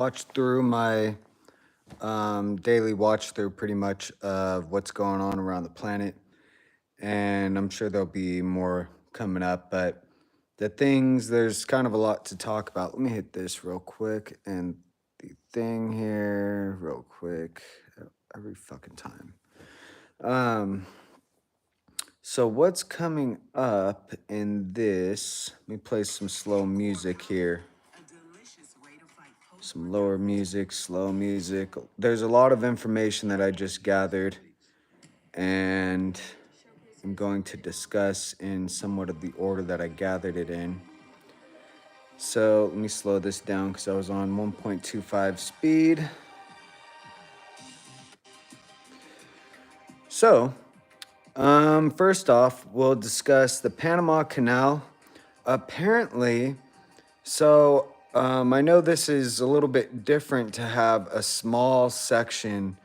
watch through my daily watch through pretty much of what's going on around the planet. And I'm sure there'll be more coming up. But there's kind of a lot to talk about. Let me hit this real quick. And the thing here, real quick, every fucking time. Um, so, what's coming up in this? Let me play some slow music here. Some lower music, slow music. There's a lot of information that I just gathered, and I'm going to discuss in somewhat of the order that I gathered it in. So let me slow this down because I was on 1.25 speed. So, first off, we'll discuss the Panama Canal. Apparently, I know this is a little bit different to have a small section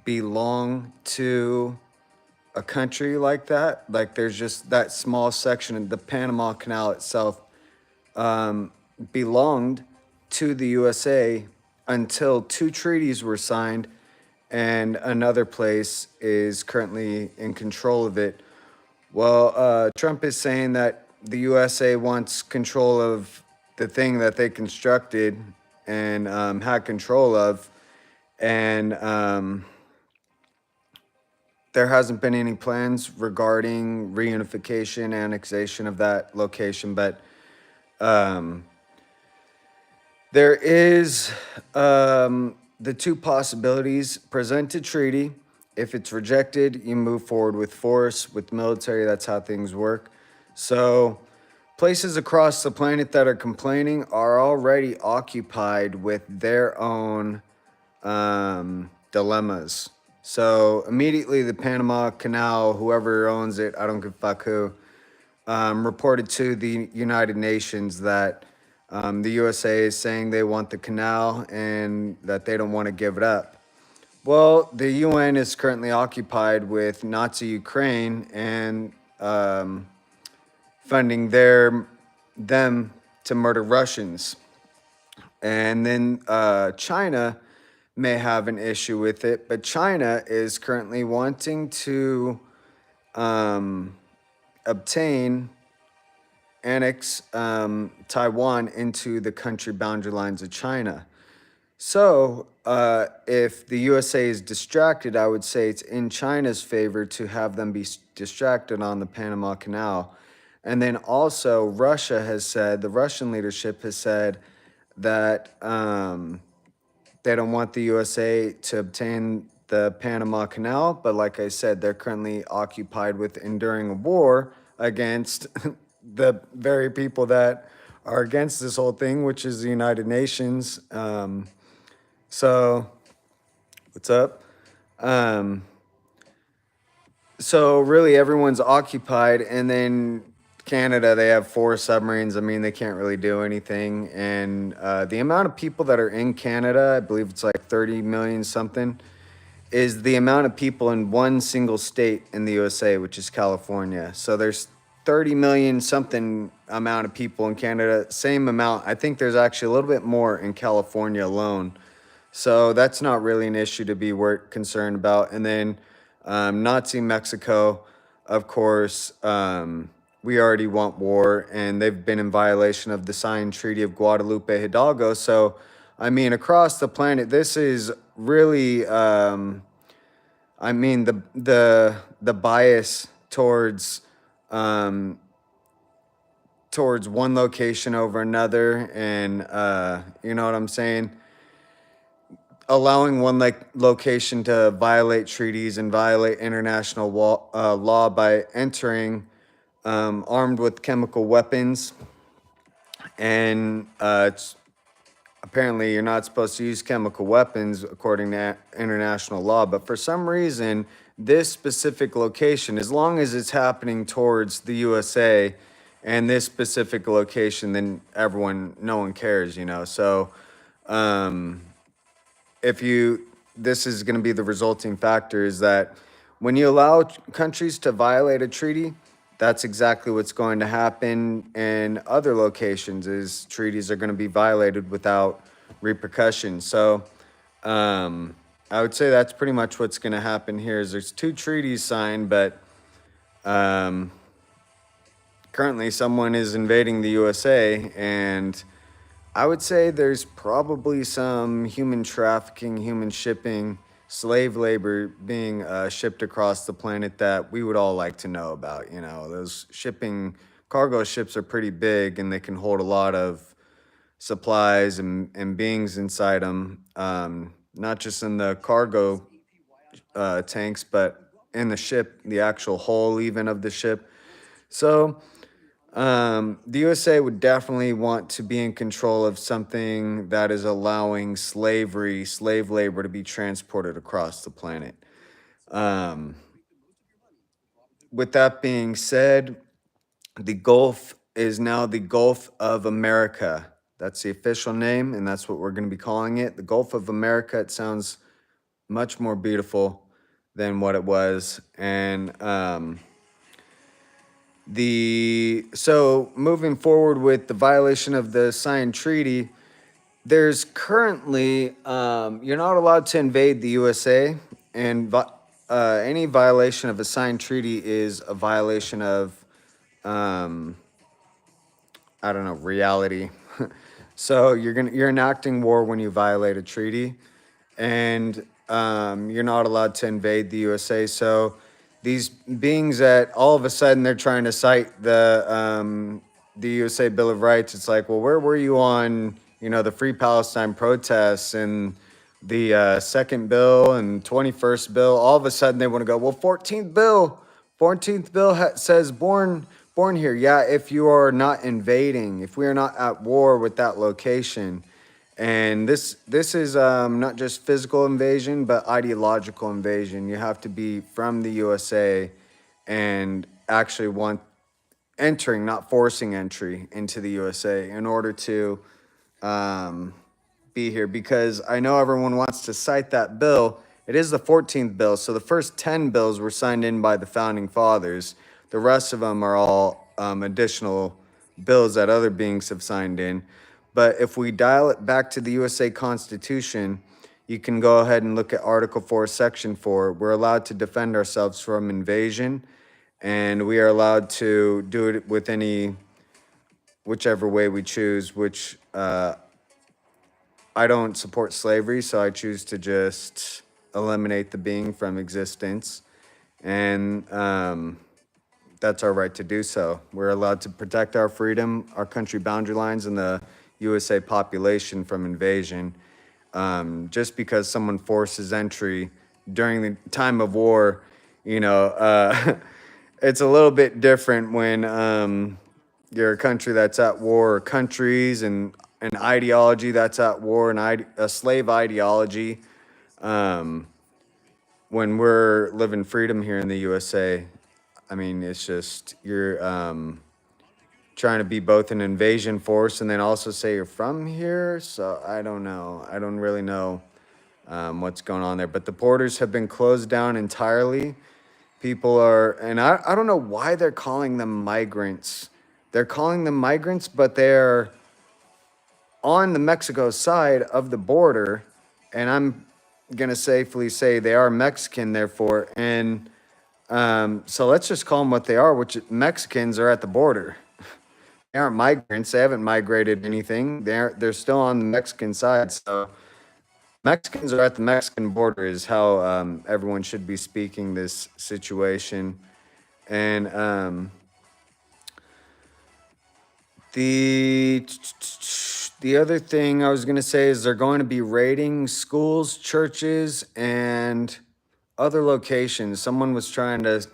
belong to a country like that. Like there's just that small section, and the Panama Canal itself belonged to the USA until two treaties were signed, and another place is currently in control of it. Well, Trump is saying that the USA wants control of the thing that they constructed and had control of, and there hasn't been any plans regarding reunification, annexation of that location, but there is the two possibilities: present a treaty. If it's rejected, you move forward with force, with military. That's how things work. So, places across the planet that are complaining are already occupied with their own dilemmas. So, immediately, the Panama Canal, whoever owns it, I don't give a fuck who, reported to the United Nations that the USA is saying they want the canal and that they don't want to give it up. Well, the UN is currently occupied with Nazi Ukraine and funding them to murder Russians. And then China may have an issue with it, but China is currently wanting to obtain, annex Taiwan into the country boundary lines of China. So, if the USA is distracted, I would say it's in China's favor to have them be distracted on the Panama Canal. And then also, the Russian leadership has said that they don't want the USA to obtain the Panama Canal. But like I said, they're currently occupied with enduring a war against the very people that are against this whole thing, which is the United Nations. So, what's up? So really, everyone's occupied, and then Canada, they have four submarines. I mean, they can't really do anything. And the amount of people that are in Canada, I believe it's like 30 million something, is the amount of people in one single state in the USA, which is California. So there's 30 million something amount of people in Canada, same amount. I think there's actually a little bit more in California alone. So that's not really an issue to be concerned about. And then Nazi Mexico, of course, we already want war, and they've been in violation of the signed Treaty of Guadalupe Hidalgo. So, I mean, across the planet, this is really, the bias towards one location over another, and you know what I'm saying? Allowing one location to violate treaties and violate international law by entering armed with chemical weapons. And apparently, you're not supposed to use chemical weapons according to international law. But for some reason, this specific location, as long as it's happening towards the USA and this specific location, then no one cares, you know. So, this is going to be the resulting factor, is that when you allow countries to violate a treaty, that's exactly what's going to happen in other locations, is treaties are going to be violated without repercussions. So I would say that's pretty much what's going to happen here. Is there's two treaties signed, but um, currently someone is invading the USA, and I would say there's probably some human trafficking, human shipping, slave labor being shipped across the planet that we would all like to know about. You know, those shipping cargo ships are pretty big and they can hold a lot of supplies and beings inside them, not just in the cargo tanks, but in the ship, the actual hull even of the ship. So the USA would definitely want to be in control of something that is allowing slavery, slave labor to be transported across the planet. Um, with that being said, the Gulf is now the Gulf of America. That's the official name, and that's what we're going to be calling it. The Gulf of America. It sounds much more beautiful than what it was. And so moving forward with the violation of the signed treaty, there's currently you're not allowed to invade the USA, and any violation of a signed treaty is a violation of um, I don't know, reality. So you're enacting war when you violate a treaty, and you're not allowed to invade the USA. So these beings that all of a sudden they're trying to cite the USA Bill of Rights. It's like, well, where were you on the Free Palestine protests and the second bill and 21st bill? All of a sudden they want to go, well, 14th bill says born here. Yeah, if you are not invading, if we are not at war with that location. And this is not just physical invasion, but ideological invasion. You have to be from the USA and actually want entering, not forcing entry into the USA in order to be here. Because I know everyone wants to cite that bill. It is the 14th bill. So the first 10 bills were signed in by the founding fathers. The rest of them are all additional bills that other beings have signed in. But if we dial it back to the USA Constitution, you can go ahead and look at Article 4, Section 4. We're allowed to defend ourselves from invasion, and we are allowed to do it with whichever way we choose, which I don't support slavery, so I choose to just eliminate the being from existence. And that's our right to do so. We're allowed to protect our freedom, our country boundary lines, and the USA population from invasion. Just because someone forces entry during the time of war, it's a little bit different when you're a country that's at war, or countries and an ideology that's at war, and a slave ideology. When we're living freedom here in the USA, I mean, it's just you're trying to be both an invasion force and then also say you're from here. So I don't know. I don't really know what's going on there. But the borders have been closed down entirely. People are, and I don't know why they're calling them migrants. They're calling them migrants, but they're on the Mexico side of the border. And I'm going to safely say they are Mexican, therefore. And so let's just call them what they are, which Mexicans are at the border. They aren't migrants. They haven't migrated anything. They're still on the Mexican side. So Mexicans are at the Mexican border is how everyone should be speaking this situation. And the other thing I was going to say is they're going to be raiding schools, churches, and other locations. Someone was trying to,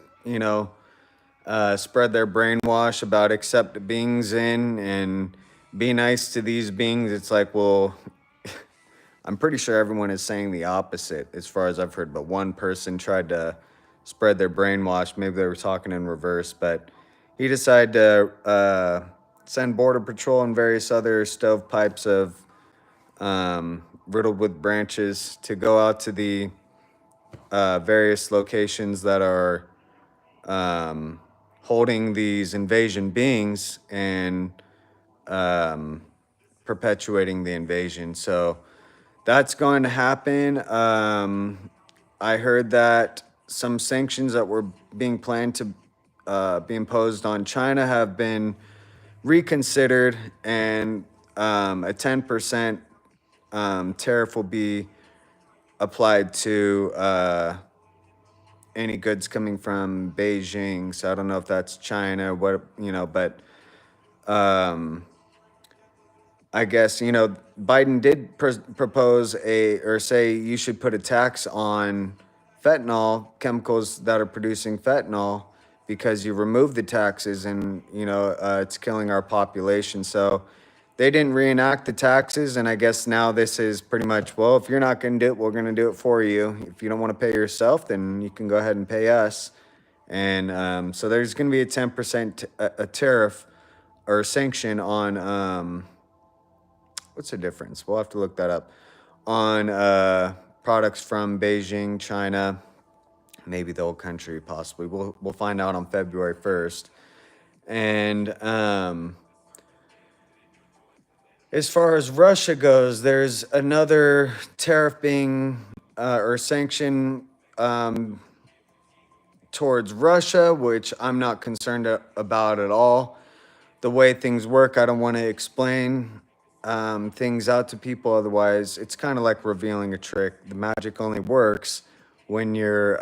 spread their brainwash about accept beings in and be nice to these beings. It's like, well, I'm pretty sure everyone is saying the opposite as far as I've heard, but one person tried to spread their brainwash. Maybe they were talking in reverse, but he decided to send Border Patrol and various other stovepipes of riddled with branches to go out to the various locations that are holding these invasion beings and perpetuating the invasion. So that's going to happen. I heard that some sanctions that were being planned to be imposed on China have been reconsidered, and a 10% tariff will be applied to any goods coming from Beijing. So I don't know if that's China, but I guess, Biden did propose or say you should put a tax on fentanyl, chemicals that are producing fentanyl, because you remove the taxes and, it's killing our population. So they didn't reenact the taxes. And I guess now this is pretty much, well, if you're not going to do it, we're going to do it for you. If you don't want to pay yourself, then you can go ahead and pay us. And so there's going to be a 10% a tariff or sanction on, what's the difference? We'll have to look that up. On products from Beijing, China, maybe the whole country, possibly. We'll find out on February 1st. And as far as Russia goes, there's another tariff being or sanction towards Russia, which I'm not concerned about at all. The way things work, I don't want to explain things out to people. Otherwise, it's kind of like revealing a trick. The magic only works when you're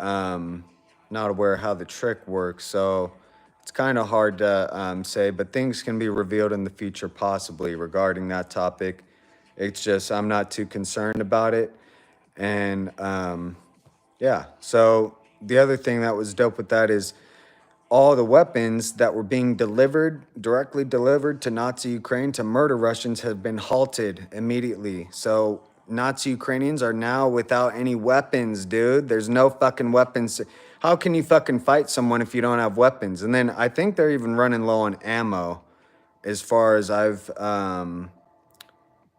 not aware how the trick works. So it's kind of hard to say, but things can be revealed in the future possibly regarding that topic. It's just I'm not too concerned about it. And yeah, so the other thing that was dope with that is all the weapons that were being directly delivered to Nazi Ukraine to murder Russians have been halted immediately. So Nazi Ukrainians are now without any weapons, dude. There's no fucking weapons. How can you fucking fight someone if you don't have weapons? And then I think they're even running low on ammo, as far as I've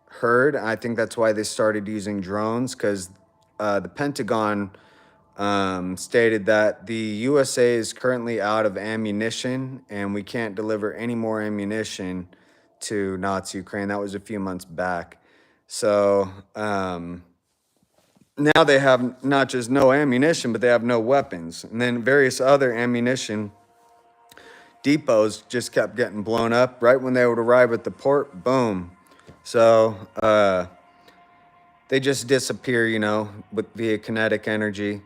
heard. I think that's why they started using drones, because the Pentagon stated that the USA is currently out of ammunition and we can't deliver any more ammunition to Nazi Ukraine. That was a few months back. So now they have not just no ammunition, but they have no weapons. And then various other ammunition depots just kept getting blown up. Right when they would arrive at the port, boom. So they just disappear, via kinetic energy.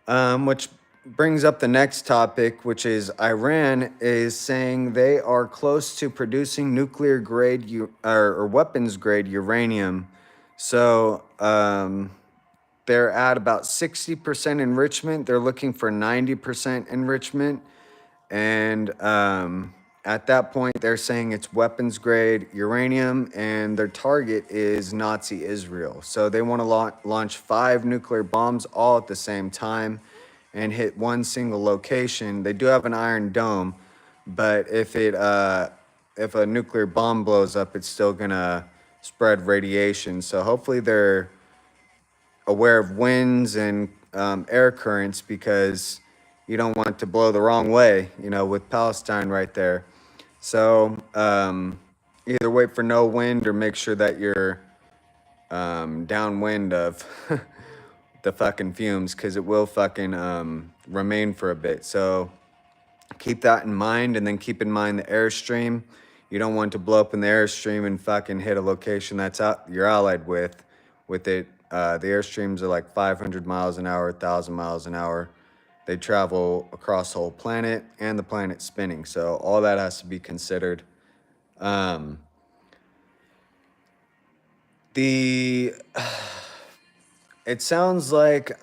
Which brings up the next topic, which is Iran is saying they are close to producing nuclear grade or weapons grade uranium. So they're at about 60% enrichment. They're looking for 90% enrichment. And at that point, they're saying it's weapons grade uranium, and their target is Nazi Israel. So they want to launch 5 nuclear bombs all at the same time and hit one single location. They do have an Iron Dome, but if a nuclear bomb blows up, it's still gonna spread radiation. So hopefully they're aware of winds and air currents, because you don't want to blow the wrong way, with Palestine right there. So either wait for no wind or make sure that you're downwind of the fucking fumes, because it will fucking remain for a bit. So keep that in mind, and then keep in mind the airstream. You don't want to blow up in the airstream and fucking hit a location that's you're allied with it. The airstreams are like 500 miles an hour, 1,000 miles an hour. They travel across the whole planet, and the planet's spinning. So all that has to be considered. It sounds like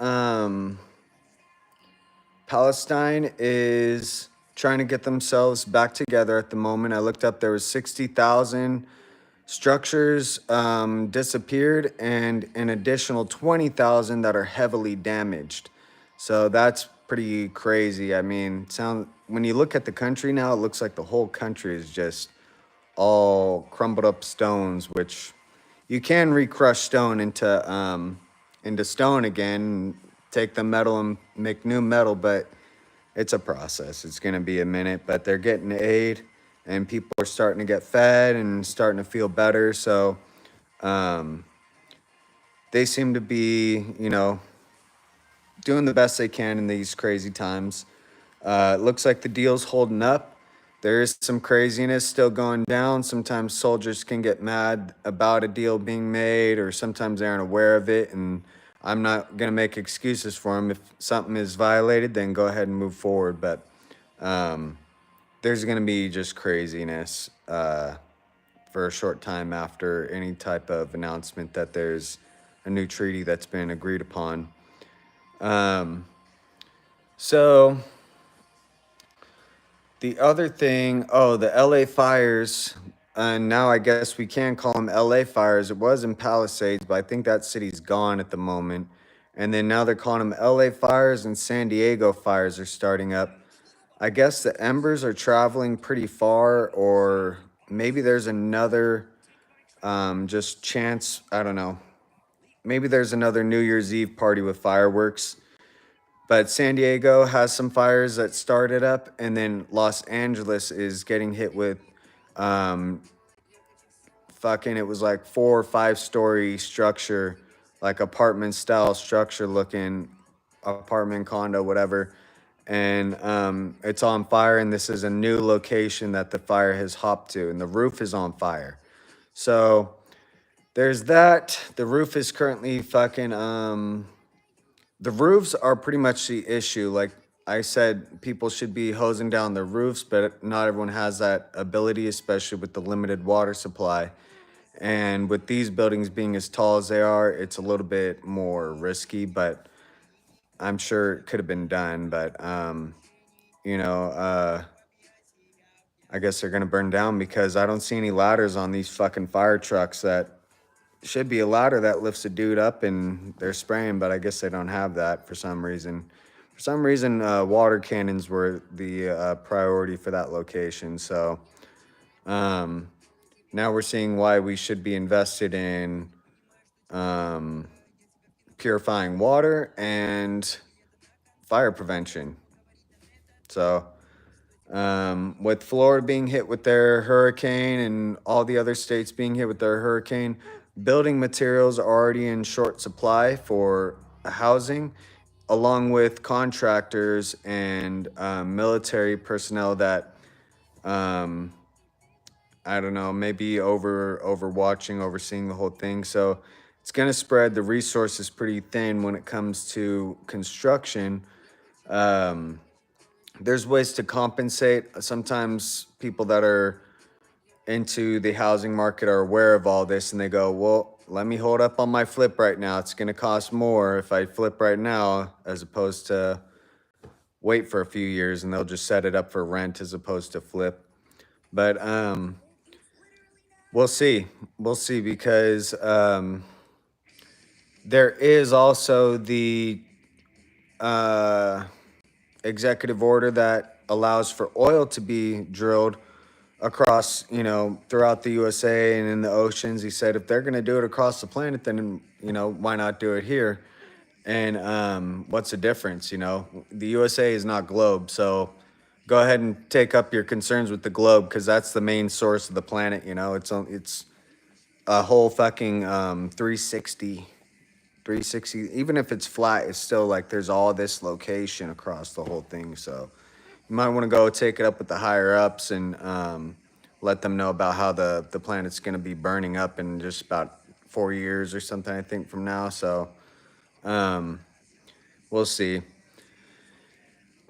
Palestine is trying to get themselves back together at the moment. I looked up, there was 60,000 structures disappeared, and an additional 20,000 that are heavily damaged. So that's pretty crazy. I mean, when you look at the country now, it looks like the whole country is just all crumbled up stones, which you can recrush stone into stone again, take the metal and make new metal, but it's a process. It's going to be a minute, but they're getting aid. and people are starting to get fed and starting to feel better. So um, they seem to be, doing the best they can in these crazy times. It looks like the deal's holding up. There is some craziness still going down. Sometimes soldiers can get mad about a deal being made, or sometimes they aren't aware of it. And I'm not going to make excuses for them. If something is violated, then go ahead and move forward. But um, there's going to be just craziness for a short time after any type of announcement that there's a new treaty that's been agreed upon. Um, so the other thing, oh, the LA fires, and now I guess we can call them LA fires. It was in Palisades, but I think that city's gone at the moment. And then now they're calling them LA fires, and San Diego fires are starting up. I guess the embers are traveling pretty far, or maybe there's another just chance. I don't know. Maybe there's another New Year's Eve party with fireworks. But San Diego has some fires that started up, and then Los Angeles is getting hit with um, fucking, it was like 4 or 5 story structure, like apartment style structure looking apartment, condo, whatever. And it's on fire, and this is a new location that the fire has hopped to, and the roof is on fire. So there's that. The roof is currently fucking the roofs are pretty much the issue. Like I said, people should be hosing down their roofs, but not everyone has that ability, especially with the limited water supply. And with these buildings being as tall as they are, it's a little bit more risky, but I'm sure it could have been done. But, you know, uh, I guess they're going to burn down because I don't see any ladders on these fucking fire trucks. That should be a ladder that lifts a dude up and they're spraying, but I guess they don't have that for some reason. For some reason, water cannons were the priority for that location. So um, now we're seeing why we should be invested in um, purifying water and fire prevention. So with Florida being hit with their hurricane and all the other states being hit with their hurricane, building materials are already in short supply for housing, along with contractors and military personnel that um, I don't know, maybe overwatching, overseeing the whole thing. So it's going to spread. The resource is pretty thin when it comes to construction. Um, there's ways to compensate. Sometimes people that are into the housing market are aware of all this and they go, well, let me hold up on my flip right now. It's going to cost more if I flip right now as opposed to wait for a few years, and they'll just set it up for rent as opposed to flip. But we'll see. We'll see because there is also the uh, executive order that allows for oil to be drilled across, throughout the USA and in the oceans. He said if they're going to do it across the planet, then, why not do it here? And what's the difference? The USA is not globe. So go ahead and take up your concerns with the globe because that's the main source of the planet. It's a whole fucking 360. Even if it's flat, it's still like there's all this location across the whole thing. So you might want to go take it up with the higher ups and let them know about how the planet's going to be burning up in just about 4 years or something, I think, from now. So we'll see.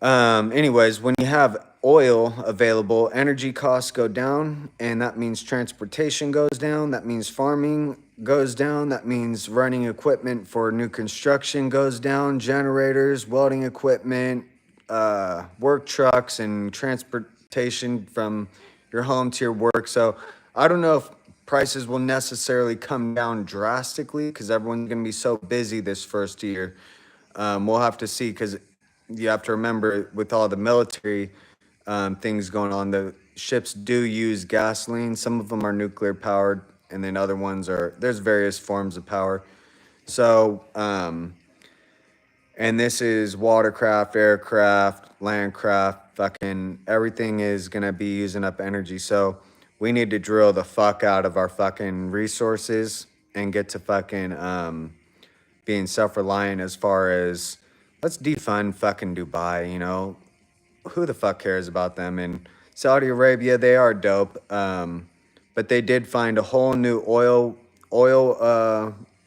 Anyways, when you have oil available, energy costs go down, and that means transportation goes down. That means farming goes down. That means running equipment for new construction goes down. Generators, welding equipment, work trucks, and transportation from your home to your work. So I don't know if prices will necessarily come down drastically because everyone's going to be so busy this first year. We'll have to see because you have to remember with all the military things going on, the ships do use gasoline. Some of them are nuclear powered, and then other ones there's various forms of power. So, and this is watercraft, aircraft, landcraft, fucking everything is gonna be using up energy. So we need to drill the fuck out of our fucking resources and get to fucking being self-reliant as far as let's defund fucking Dubai, you know. Who the fuck cares about them? And Saudi Arabia, they are dope. But they did find a whole new oil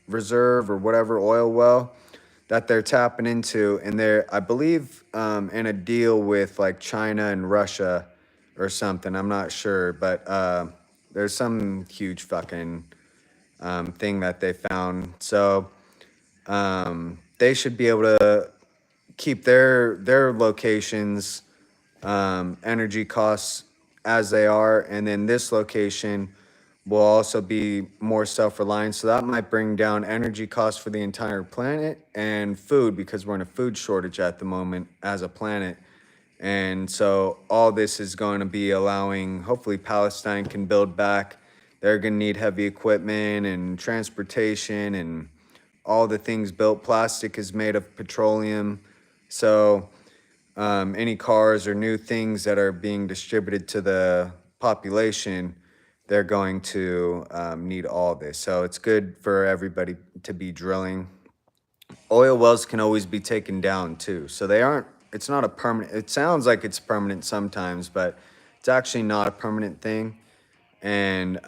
reserve or whatever oil well that they're tapping into, and they're I believe in a deal with like China and Russia or something. I'm not sure, but there's some huge fucking thing that they found. So they should be able to keep their locations energy costs as they are, and then this location will also be more self-reliant, so that might bring down energy costs for the entire planet and food, because we're in a food shortage at the moment as a planet. And so all this is going to be allowing, hopefully Palestine can build back. They're going to need heavy equipment and transportation and all the things built. Plastic is made of petroleum. So any cars or new things that are being distributed to the population, they're going to need all this. So it's good for everybody to be drilling. Oil wells can always be taken down too. So they aren't, it's not a permanent, it sounds like it's permanent sometimes, but it's actually not a permanent thing. And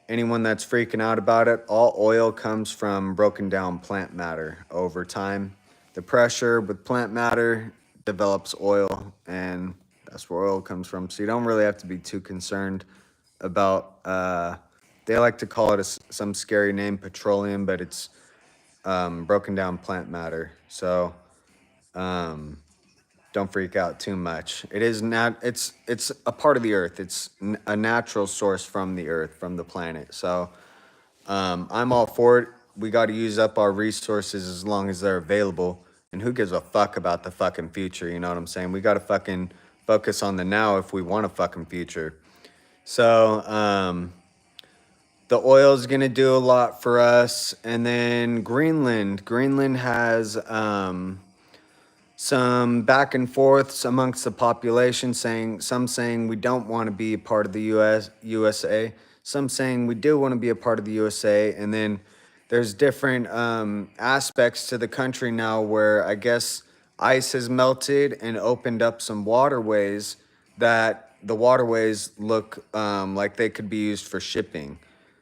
anyone that's freaking out about it, all oil comes from broken down plant matter over time. The pressure with plant matter develops oil, and that's where oil comes from. So you don't really have to be too concerned about, they like to call it some scary name, petroleum, but it's broken down plant matter. So don't freak out too much. It is not. It's a part of the earth. It's a natural source from the earth, from the planet. So I'm all for it. We got to use up our resources as long as they're available. And who gives a fuck about the fucking future? You know what I'm saying? We got to fucking focus on the now if we want a fucking future. So the oil is gonna do a lot for us. And then Greenland. Greenland has some back and forths amongst the population, some saying we don't want to be a part of the USA, some saying we do want to be a part of the USA, and then there's different aspects to the country now where I guess ice has melted and opened up some waterways that the waterways look like they could be used for shipping.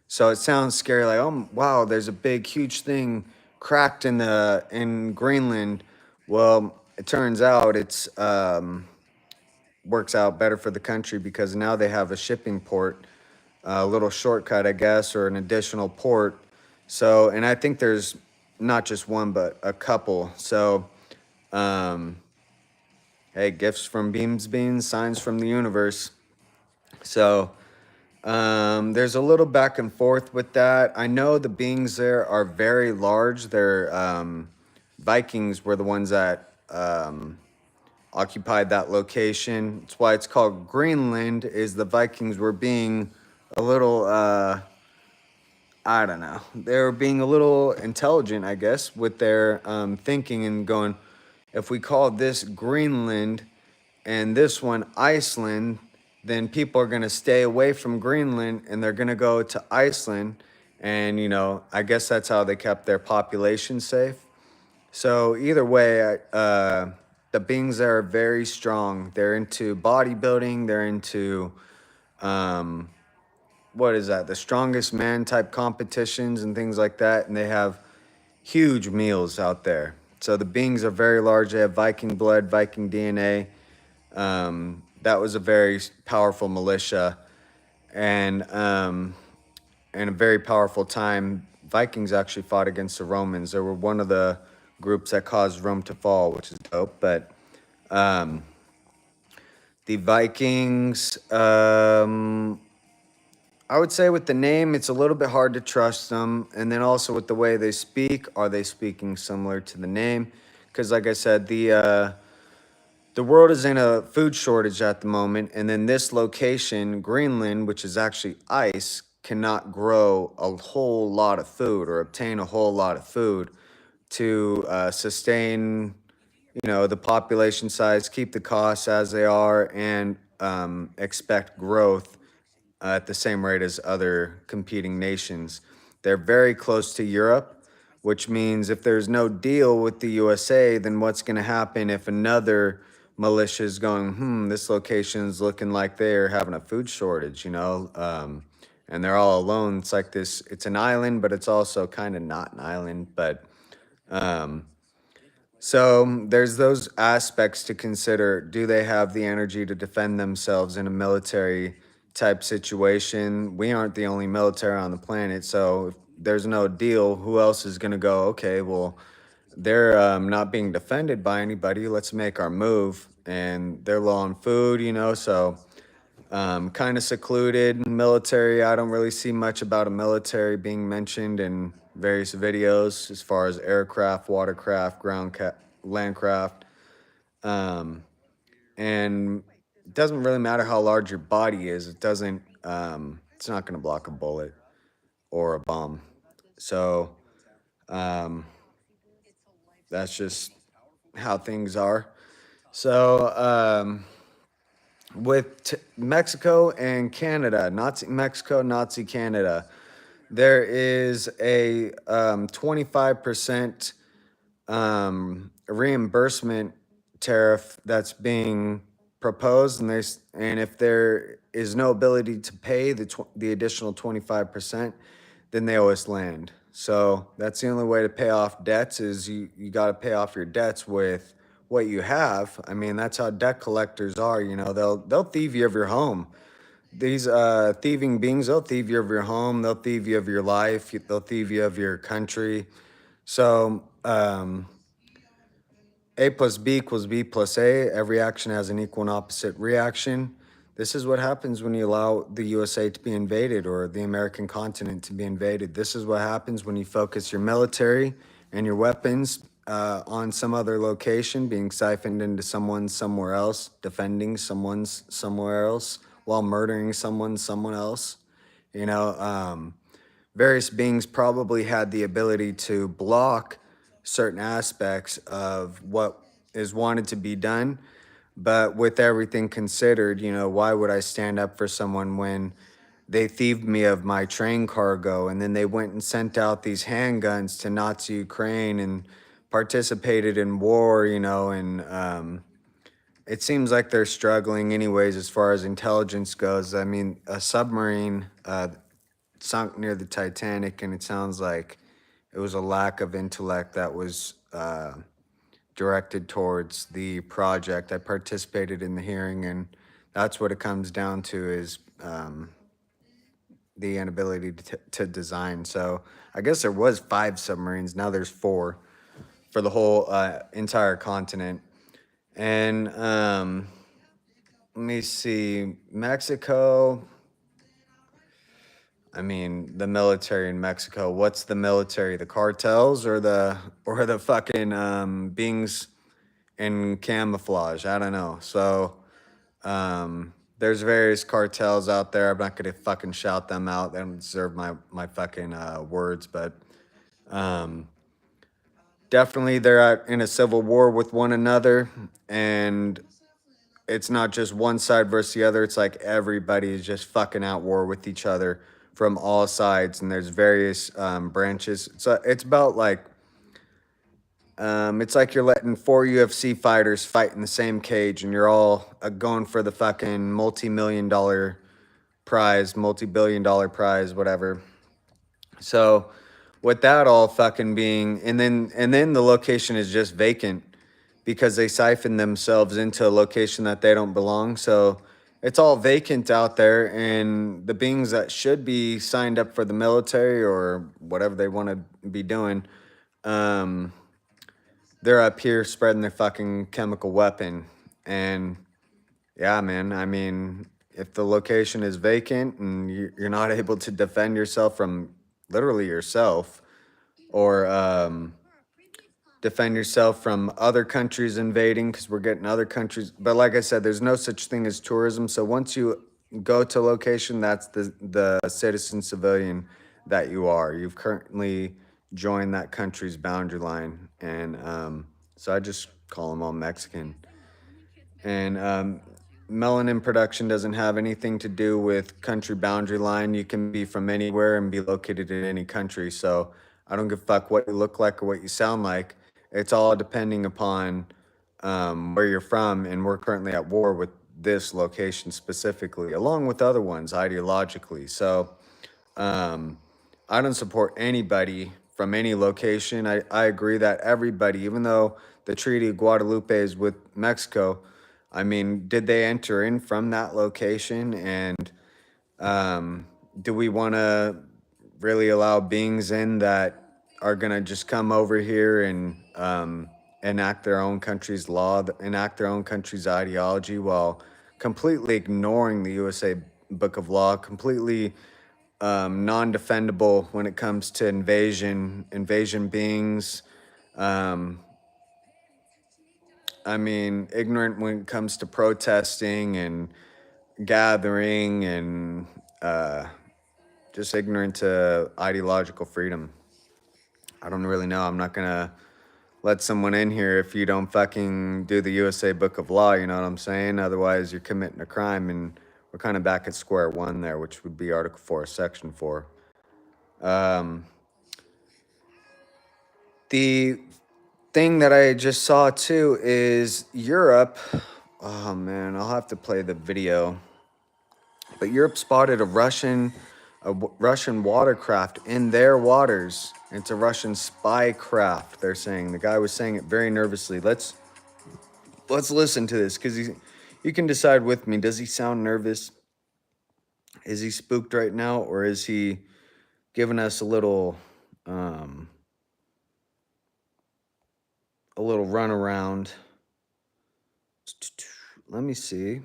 So it sounds scary, like, oh wow, there's a big, huge thing cracked in Greenland. Well, it turns out it's works out better for the country because now they have a shipping port, a little shortcut, I guess, or an additional port. So, and I think there's not just one, but a couple. So, hey, gifts from Beans, signs from the universe. So, there's a little back and forth with that. I know the beings there are very large. They're Vikings were the ones that occupied that location. That's why it's called Greenland. Is the Vikings were being a little I don't know. They were being a little intelligent, I guess, with their thinking and going, if we call this Greenland and this one Iceland, then people are going to stay away from Greenland and they're going to go to Iceland. And, you know, I guess that's how they kept their population safe. So either way, the beings there are very strong. They're into bodybuilding. They're into, what is that? The strongest man type competitions and things like that. And they have huge meals out there. So the beings are very large. They have Viking blood, Viking DNA. That was a very powerful militia, and a very powerful time. Vikings actually fought against the Romans. They were one of the groups that caused Rome to fall, which is dope. But the Vikings, I would say with the name, it's a little bit hard to trust them. And then also with the way they speak, are they speaking similar to the name? Because like I said, the world is in a food shortage at the moment, and then this location, Greenland, which is actually ice, cannot grow a whole lot of food or obtain a whole lot of food to sustain the population size, keep the costs as they are, and expect growth at the same rate as other competing nations. They're very close to Europe, which means if there's no deal with the USA, then what's going to happen if another militia is going, this location's looking like they're having a food shortage, and they're all alone. It's like this, it's an island, but it's also kind of not an island. But so there's those aspects to consider. Do they have the energy to defend themselves in a military type situation? We aren't the only military on the planet, so if there's no deal, who else is going to go, okay, well, they're not being defended by anybody. Let's make our move. And they're low on food, so kind of secluded. Military, I don't really see much about a military being mentioned in various videos as far as aircraft, watercraft, landcraft. And it doesn't really matter how large your body is. It's not going to block a bullet or a bomb. So that's just how things are. So with Mexico and Canada, Nazi Mexico, Nazi Canada, there is a 25% reimbursement tariff that's being proposed, and if there is no ability to pay the additional 25%, then they owe us land. So that's the only way to pay off debts is you got to pay off your debts with what you have. I mean, that's how debt collectors are. They'll thieve you of your home. These thieving beings, they'll thieve you of your home. They'll thieve you of your life. They'll thieve you of your country. So A plus B equals B plus A. Every action has an equal and opposite reaction. This is what happens when you allow the USA to be invaded or the American continent to be invaded. This is what happens when you focus your military and your weapons on some other location, being siphoned into someone somewhere else, defending someone's somewhere else, while murdering someone else. Various beings probably had the ability to block certain aspects of what is wanted to be done. But with everything considered, why would I stand up for someone when they thieved me of my train cargo and then they went and sent out these handguns to Nazi Ukraine and participated in war, and it seems like they're struggling anyways as far as intelligence goes. I mean, a submarine sunk near the Titanic, and it sounds like it was a lack of intellect that was directed towards the project. I participated in the hearing, and that's what it comes down to is the inability to design. So I guess there was 5 submarines. Now there's 4 for the whole entire continent. And let me see, Mexico. I mean, the military in Mexico. What's the military? The cartels or the fucking beings in camouflage? I don't know. So there's various cartels out there. I'm not gonna fucking shout them out. They don't deserve my fucking words, but definitely they're in a civil war with one another, and it's not just one side versus the other. It's like everybody is just fucking at war with each other from all sides, and there's various branches. So it's about like it's like you're letting 4 UFC fighters fight in the same cage, and you're all going for the fucking multi-billion-dollar prize, whatever. So with that all fucking being, and then the location is just vacant because they siphon themselves into a location that they don't belong. So it's all vacant out there, and the beings that should be signed up for the military or whatever they want to be doing, they're up here spreading their fucking chemical weapon. And yeah, man, I mean, if the location is vacant and you're not able to defend yourself from literally yourself, or defend yourself from other countries invading, because we're getting other countries. But like I said, there's no such thing as tourism. So once you go to location, that's the citizen civilian that you are. You've currently joined that country's boundary line. And So I just call them all Mexican. And melanin production doesn't have anything to do with country boundary line. You can be from anywhere and be located in any country. So I don't give a fuck what you look like or what you sound like. It's all depending upon where you're from. And we're currently at war with this location specifically, along with other ones ideologically. So I don't support anybody from any location. I agree that everybody, even though the Treaty of Guadalupe is with Mexico, I mean, did they enter in from that location? And do we want to really allow beings in that are going to just come over here and enact their own country's law, enact their own country's ideology while completely ignoring the USA Book of Law, completely non-defendable when it comes to invasion beings. I mean, ignorant when it comes to protesting and gathering, and just ignorant to ideological freedom. I don't really know. I'm not gonna let someone in here if you don't fucking do the USA Book of Law. You know what I'm saying? Otherwise, you're committing a crime, and we're kind of back at square one there, which would be Article 4, Section 4. The thing that I just saw too is Europe. Oh man, I'll have to play the video. But Europe spotted a Russian watercraft in their waters. It's a Russian spy craft, they're saying. The guy was saying it very nervously. Let's listen to this, because you can decide with me. Does he sound nervous? Is he spooked right now, or is he giving us a little run around? Let me see.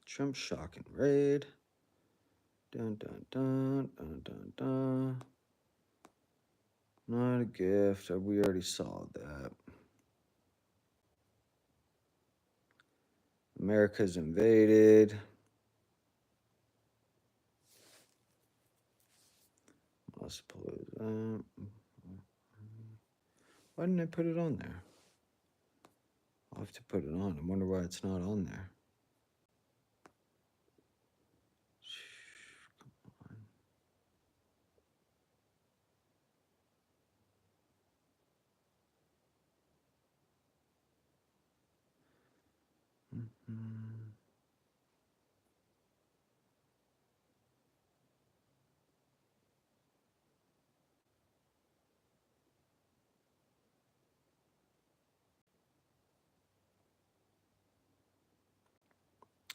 Trump shocking raid. Dun dun dun dun dun dun. Not a gift. We already saw that. America's invaded. Let's pull it up. Why didn't I put it on there? I'll have to put it on. I wonder why it's not on there.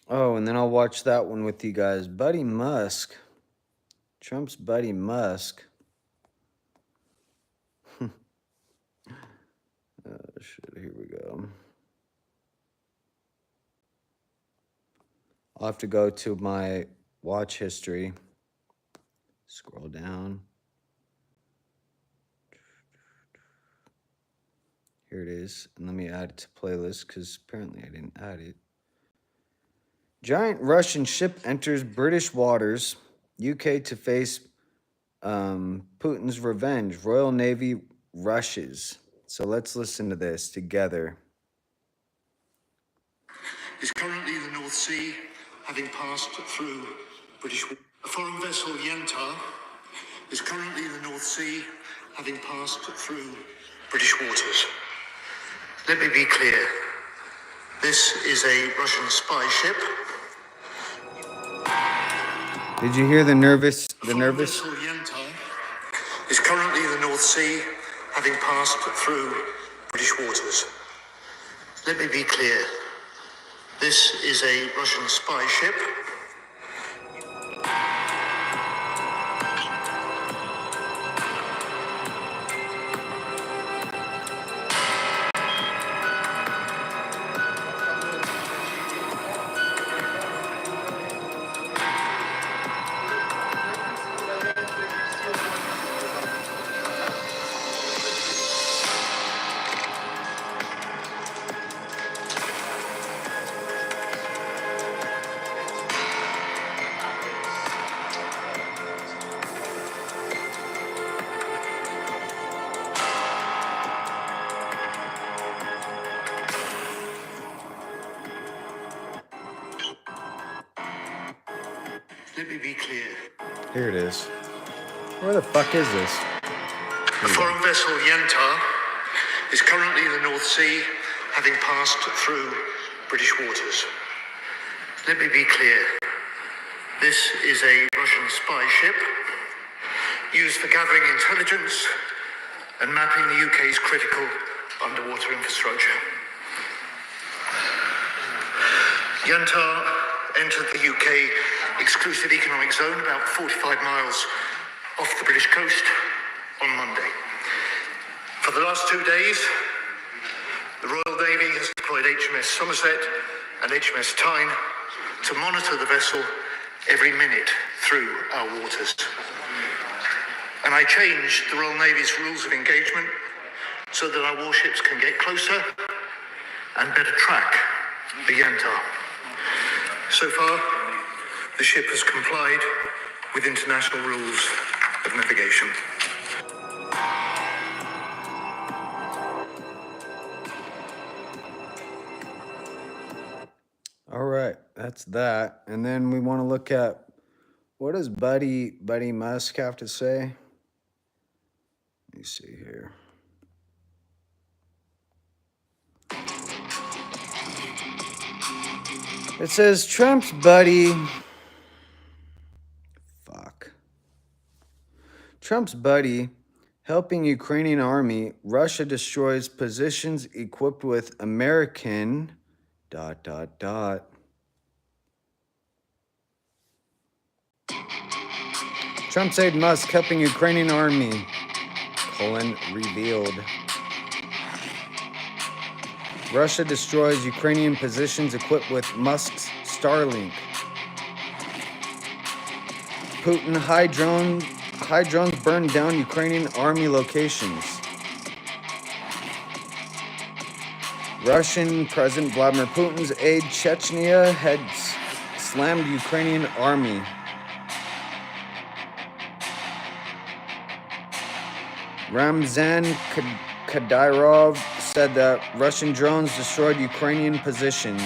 Oh, and then I'll watch that one with you guys. Buddy Musk. Trump's buddy Musk. Oh, shit, here we go. I'll have to go to my watch history. Scroll down. Here it is. And let me add it to playlist, because apparently I didn't add it. Giant Russian ship enters British waters. UK to face Putin's revenge. Royal Navy rushes. So let's listen to this together. Is currently the North Sea, having passed through British. A foreign vessel, Yantar, is currently the North Sea, having passed through British waters. Let me be clear. This is a Russian spy ship. Did you hear the nervous? The nervous vessel, Yantar, is currently the North Sea, having passed through British waters. Let me be clear. This is a Russian spy ship. Let me be clear. Here it is. Where the fuck is this? The foreign vessel Yantar is currently in the North Sea, having passed through British waters. Let me be clear. This is a Russian spy ship used for gathering intelligence and mapping the UK's critical underwater infrastructure. Yantar entered the UK exclusive economic zone about 45 miles off the British coast on Monday. For the last 2 days, the Royal Navy has deployed HMS Somerset and HMS Tyne to monitor the vessel every minute through our waters. And I changed the Royal Navy's rules of engagement so that our warships can get closer and better track the Yantar. So far, the ship has complied with international rules of navigation. All right, that's that. And then we want to look at what does Buddy Musk have to say? Let me see here. It says Trump's buddy. Trump's buddy helping Ukrainian army. Russia destroys positions equipped with American. ... Trump's aide Musk helping Ukrainian army. Revealed. Russia destroys Ukrainian positions equipped with Musk's Starlink. Putin high drones burn down Ukrainian army locations. Russian President Vladimir Putin's aide Chechnya had slammed Ukrainian army. Ramzan Kadyrov said that Russian drones destroyed Ukrainian positions.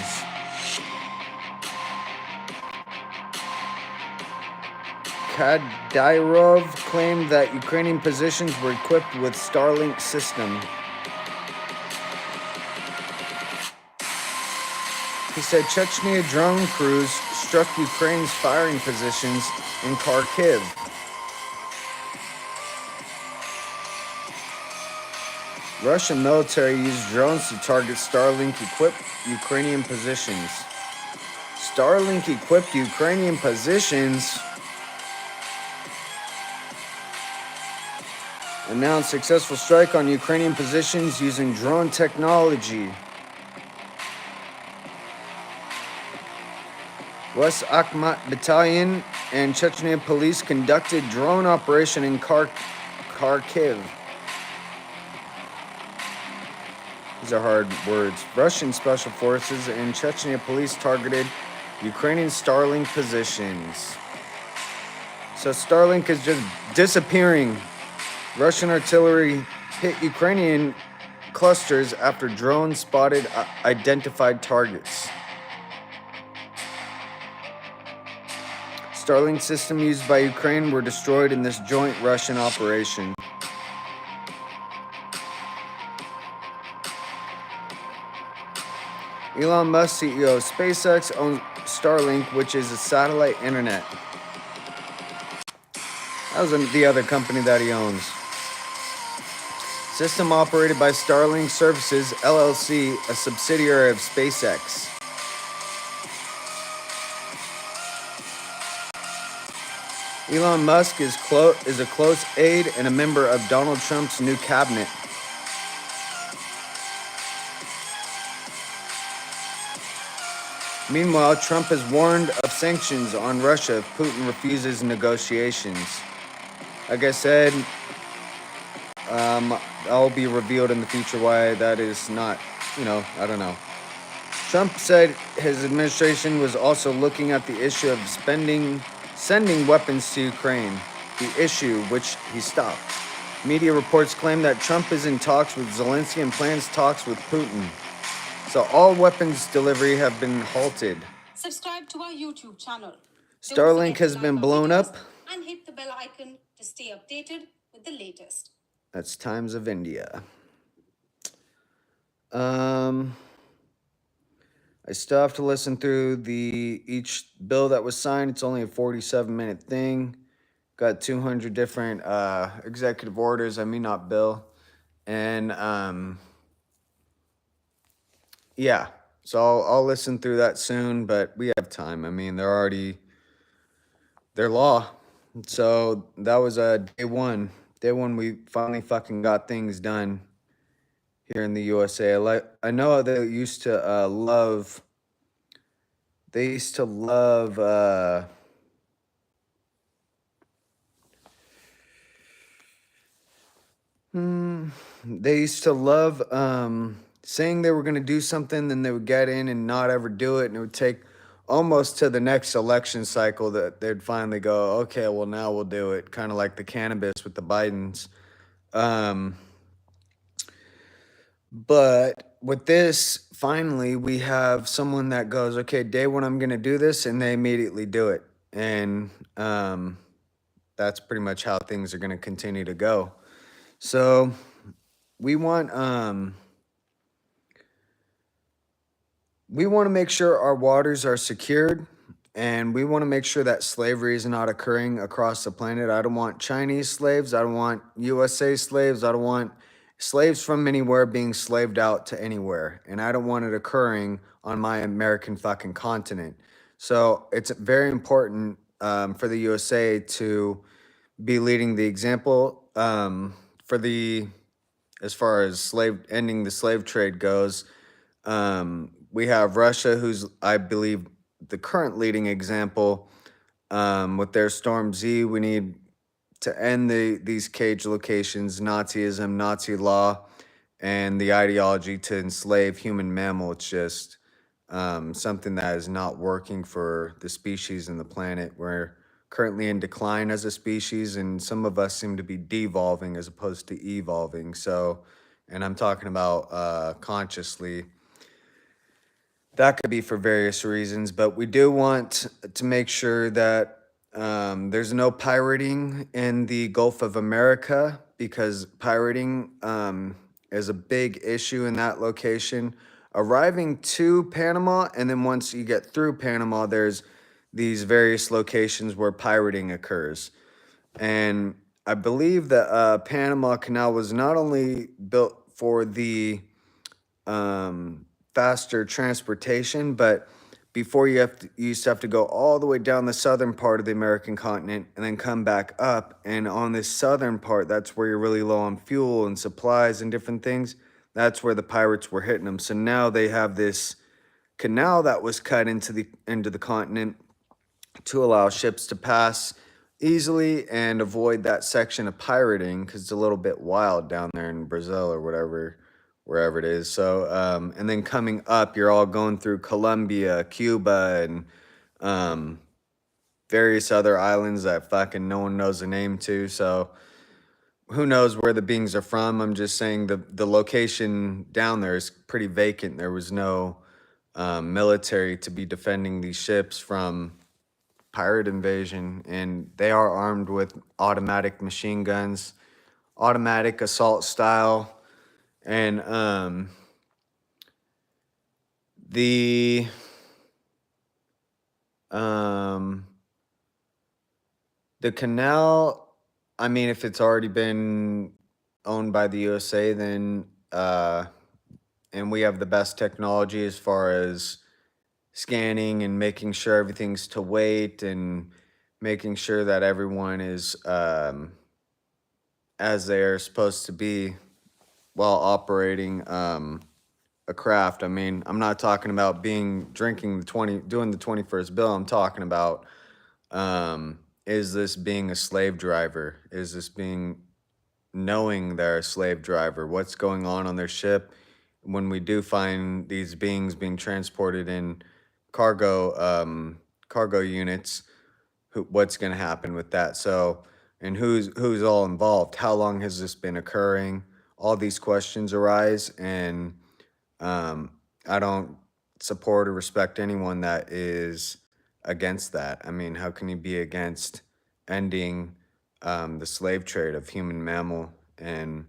Kadyrov claimed that Ukrainian positions were equipped with Starlink system. He said Chechnya drone crews struck Ukraine's firing positions in Kharkiv. Russian military used drones to target Starlink-equipped Ukrainian positions. Starlink-equipped Ukrainian positions? Announced successful strike on Ukrainian positions using drone technology. West Akhmat Battalion and Chechnya police conducted drone operation in Kharkiv. These are hard words. Russian special forces and Chechnya police targeted Ukrainian Starlink positions. So Starlink is just disappearing. Russian artillery hit Ukrainian clusters after drones spotted identified targets. Starlink system used by Ukraine were destroyed in this joint Russian operation. Elon Musk, CEO of SpaceX, owns Starlink, which is a satellite internet. That was the other company that he owns. System operated by Starlink Services, LLC, a subsidiary of SpaceX. Elon Musk is a close aide and a member of Donald Trump's new cabinet. Meanwhile, Trump has warned of sanctions on Russia if Putin refuses negotiations. Like I said, I'll be revealed in the future why that is not, I don't know. Trump said his administration was also looking at the issue of sending weapons to Ukraine, the issue which he stopped. Media reports claim that Trump is in talks with Zelensky and plans talks with Putin. So all weapons delivery have been halted. Subscribe to our YouTube channel. Starlink forget to has like been our blown videos up. and hit the bell icon to stay updated with the latest. That's Times of India. I still have to listen through each bill that was signed. It's only a 47-minute thing. Got 200 different executive orders. I mean, not bill. And yeah, so I'll listen through that soon. But we have time. I mean, they're law. So that was day one. Day one, we finally fucking got things done here in the USA. I know they used to love. They used to love. They used to love saying they were going to do something, then they would get in and not ever do it, and it would take almost to the next election cycle that they'd finally go, okay, well now we'll do it. Kind of like the cannabis with the Bidens. Um, but with this, finally, we have someone that goes, okay, day one, I'm going to do this, and they immediately do it. And that's pretty much how things are going to continue to go. So we want to make sure our waters are secured, and we want to make sure that slavery is not occurring across the planet. I don't want Chinese slaves. I don't want USA slaves. I don't want slaves from anywhere being slaved out to anywhere. And I don't want it occurring on my American fucking continent. So it's very important for the USA to be leading the example as far as ending the slave trade goes. We have Russia, who's, I believe, the current leading example with their Storm Z. We need to end these cage locations, Nazism, Nazi law, and the ideology to enslave human mammal. It's just something that is not working for the species and the planet. We're currently in decline as a species, and some of us seem to be devolving as opposed to evolving. So, and I'm talking about consciously. That could be for various reasons, but we do want to make sure that there's no pirating in the Gulf of America, because pirating is a big issue in that location. Arriving to Panama, and then once you get through Panama, there's these various locations where pirating occurs. And I believe that Panama Canal was not only built for the faster transportation, but before you used to have to go all the way down the southern part of the American continent and then come back up. And on this southern part, that's where you're really low on fuel and supplies and different things. That's where the pirates were hitting them. So now they have this canal that was cut into the continent to allow ships to pass easily and avoid that section of pirating, because it's a little bit wild down there in Brazil or wherever it is. So, and then coming up, you're all going through Colombia, Cuba, and various other islands that fucking no one knows the name to. So, who knows where the beings are from? I'm just saying the location down there is pretty vacant. There was no military to be defending these ships from pirate invasion, and they are armed with automatic machine guns, automatic assault style. And the canal, I mean, if it's already been owned by the USA, then and we have the best technology as far as scanning and making sure everything's to weight and making sure that everyone is as they're supposed to be while operating a craft. I mean, I'm not talking about doing the 21st bill. I'm talking about, is this being a slave driver? Is this being knowing they're a slave driver? What's going on their ship? When we do find these beings being transported in cargo units, what's going to happen with that? So, and who's all involved? How long has this been occurring? All these questions arise, and I don't support or respect anyone that is against that? I mean, how can you be against ending the slave trade of human mammal and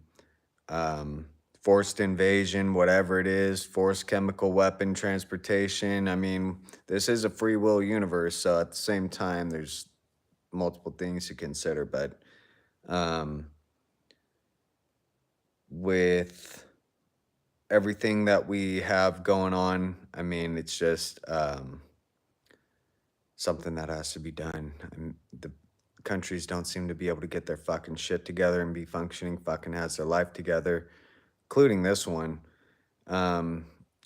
forced invasion, whatever it is, forced chemical weapon transportation? I mean, this is a free will universe, so at the same time, there's multiple things to consider. But with everything that we have going on, I mean, it's just something that has to be done. And the countries don't seem to be able to get their fucking shit together and be functioning, fucking has their life together, including this one.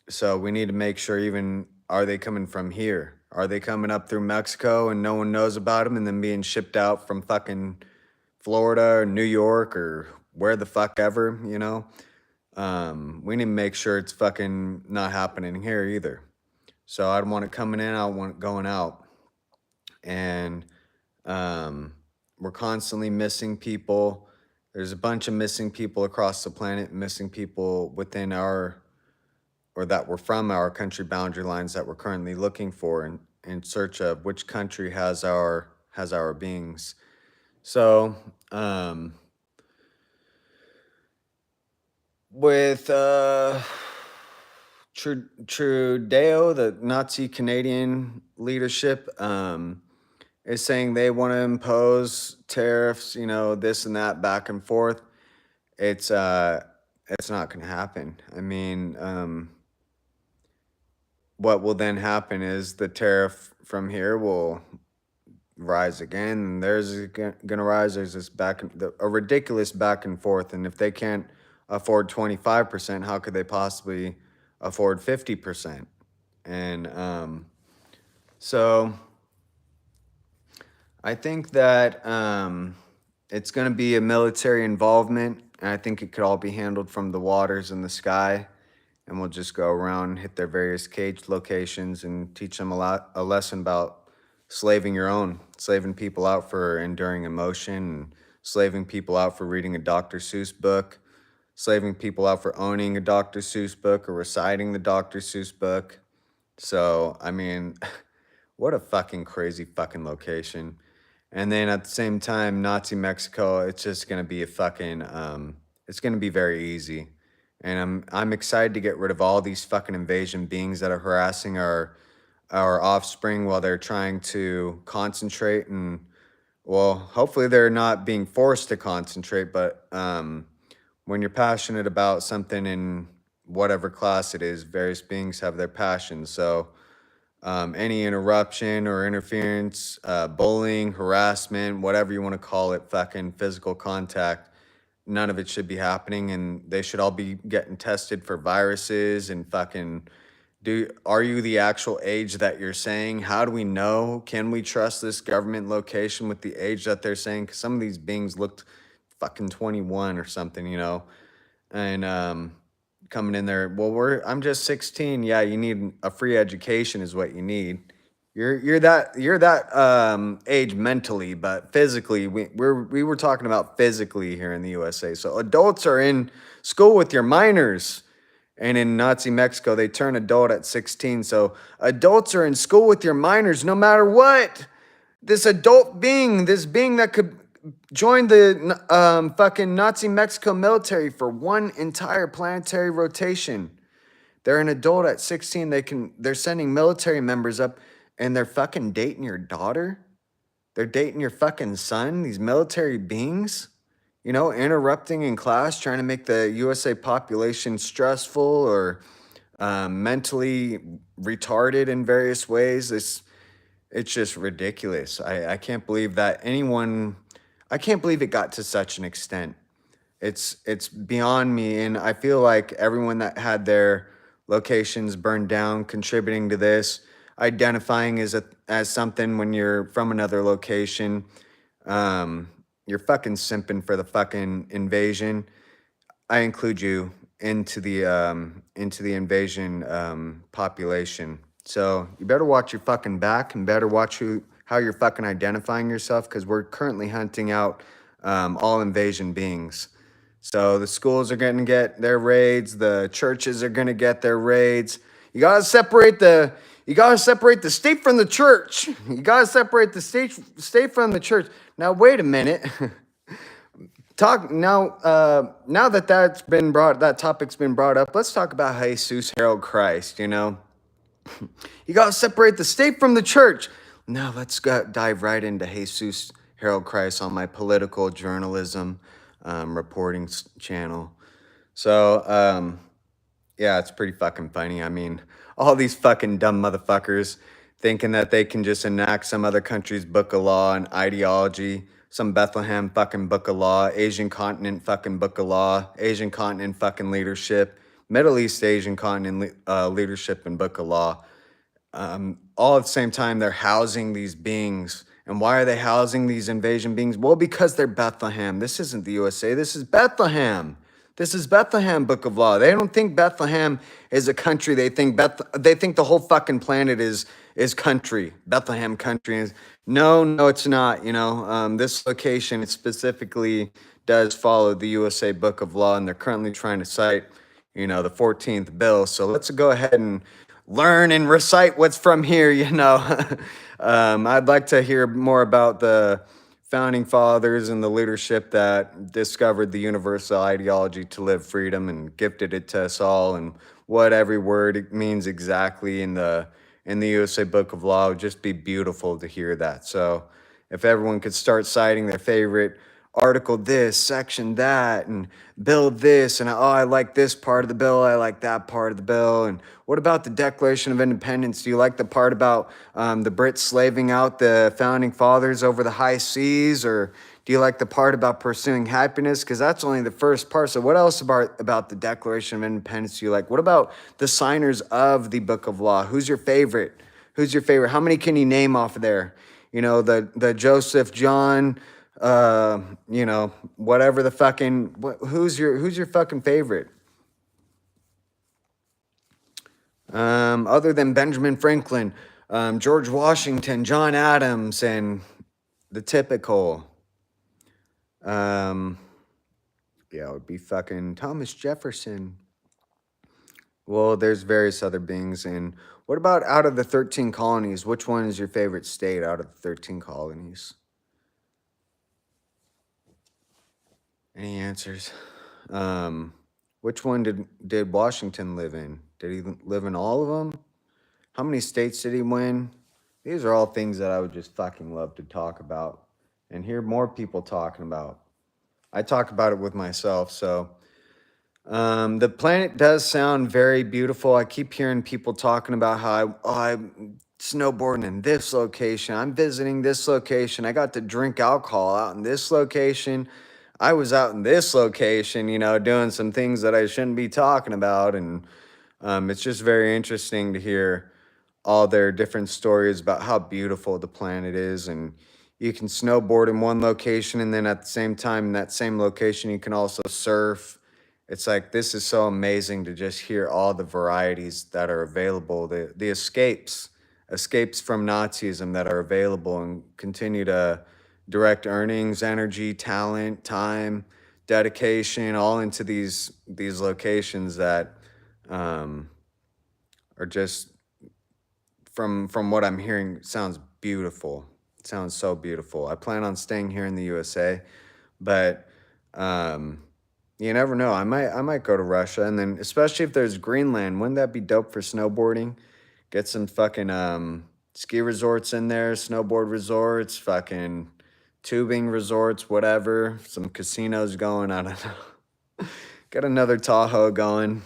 So we need to make sure, even, are they coming from here? Are they coming up through Mexico and no one knows about them and then being shipped out from fucking Florida or New York or where the fuck ever, you know? We need to make sure it's fucking not happening here either. So I don't want it coming in, I don't want it going out. And we're constantly missing people. There's a bunch of missing people across the planet, missing people within our, or that were from our country boundary lines that we're currently looking for in search of which country has our beings. So with Trudeau, the Nazi Canadian leadership, is saying they want to impose tariffs, you know, this and that, back and forth. It's not going to happen. I mean, what will then happen is the tariff from here will rise again, and there's going to rise. There's this a ridiculous back and forth, and if they can't afford 25%, how could they possibly afford 50%? And so I think that it's going to be a military involvement, and I think it could all be handled from the waters and the sky, and we'll just go around, hit their various caged locations, and teach them a lesson about slaving people out for enduring emotion, and slaving people out for reading a Dr. Seuss book, slaving people out for owning a Dr. Seuss book or reciting the Dr. Seuss book. So, I mean, what a fucking crazy fucking location. And then at the same time, Nazi Mexico, it's just gonna be a fucking, it's gonna be very easy. And I'm excited to get rid of all these fucking invasion beings that are harassing our offspring while they're trying to concentrate. And, well, hopefully they're not being forced to concentrate, but when you're passionate about something in whatever class it is, various beings have their passions. So any interruption or interference, bullying, harassment, whatever you want to call it, fucking physical contact, none of it should be happening, and they should all be getting tested for viruses and fucking, are you the actual age that you're saying? How do we know? Can we trust this government location with the age that they're saying? Because some of these beings looked fucking 21 or something, you know, and coming in there, well, I'm just 16. Yeah, you need a free education is what you need. You're that age mentally, but physically, we were talking about physically here in the USA. So adults are in school with your minors, and in Nazi Mexico, they turn adult at 16. So adults are in school with your minors, no matter what. This adult being, this being that could join the fucking Nazi Mexico military for one entire planetary rotation. They're an adult at 16. They're sending military members up, and they're fucking dating your daughter. They're dating your fucking son. These military beings, you know, interrupting in class, trying to make the USA population stressful or mentally retarded in various ways. It's just ridiculous. I can't believe that I can't believe it got to such an extent. It's beyond me, and I feel like everyone that had their locations burned down contributing to this, identifying as something when you're from another location, you're fucking simping for the fucking invasion. I include you into the invasion population. So you better watch your fucking back and better watch how you're fucking identifying yourself, because we're currently hunting out all invasion beings. So the schools are going to get their raids. The churches are going to get their raids. You gotta separate the You gotta separate the state from the church. You gotta separate the state from the church. Now wait a minute. Talk now. Now that that topic's been brought up, let's talk about Jesus Harold Christ. You know, you gotta separate the state from the church. Now let's dive right into Jesus Harold Christ on my political journalism reporting channel. So yeah, it's pretty fucking funny. I mean, all these fucking dumb motherfuckers thinking that they can just enact some other country's book of law and ideology, some Bethlehem fucking book of law, Asian continent fucking book of law, Asian continent fucking leadership, Middle East Asian continent leadership and book of law. All at the same time, they're housing these beings. And why are they housing these invasion beings? Well, because they're Bethlehem. This isn't the USA. This is Bethlehem. This is Bethlehem Book of Law. They don't think Bethlehem is a country. They think the whole fucking planet is country. Bethlehem country is no, it's not. You know, this location specifically does follow the USA Book of Law, and they're currently trying to cite, you know, the 14th bill. So let's go ahead and learn and recite what's from here. You know, I'd like to hear more about the founding fathers and the leadership that discovered the universal ideology to live freedom and gifted it to us all, and what every word means exactly in the USA Book of Law. It would just be beautiful to hear that. So if everyone could start citing their favorite article, this section, that, and bill this, and I like this part of the bill, I like that part of the bill. And what about the Declaration of Independence? Do you like the part about the Brits slaving out the founding fathers over the high seas? Or do you like the part about pursuing happiness? Because that's only the first part. So what else about the Declaration of Independence do you like? What about the signers of the Book of Law? Who's your favorite? Who's your favorite? How many can you name off of there? You know, the Joseph, John, you know, whatever the fucking, who's your fucking favorite? Other than Benjamin Franklin, George Washington, John Adams, and the typical, yeah, it would be fucking Thomas Jefferson. Well, there's various other beings. And what about out of the 13 colonies? Which one is your favorite state out of the 13 colonies? Any answers? Which one did Washington live in? Did he live in all of them? How many states did he win? These are all things that I would just fucking love to talk about and hear more people talking about. I talk about it with myself. So the planet does sound very beautiful. I keep hearing people talking about how I'm snowboarding in this location. I'm visiting this location. I got to drink alcohol out in this location. I was out in this location, you know, doing some things that I shouldn't be talking about. And it's just very interesting to hear all their different stories about how beautiful the planet is. And you can snowboard in one location, and then at the same time, in that same location, you can also surf. It's like, this is so amazing to just hear all the varieties that are available, the escapes from Nazism that are available, and continue to direct earnings, energy, talent, time, dedication, all into these locations that are just, from what I'm hearing, sounds beautiful. It sounds so beautiful. I plan on staying here in the USA, but you never know. I might go to Russia, and then especially if there's Greenland, wouldn't that be dope for snowboarding? Get some fucking ski resorts in there, snowboard resorts, fucking tubing resorts, whatever. Some casinos going, I don't know. Get another Tahoe going.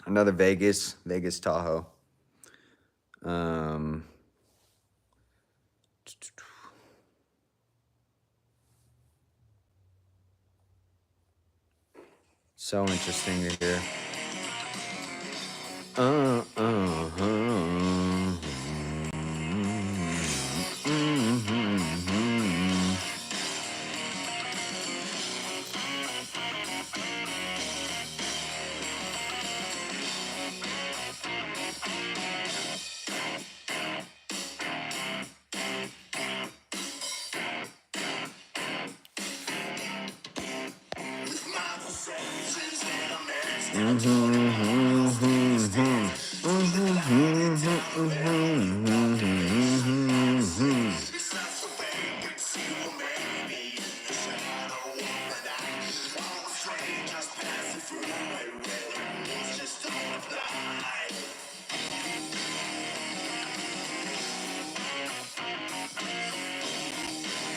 Another Vegas Tahoe. So interesting to hear.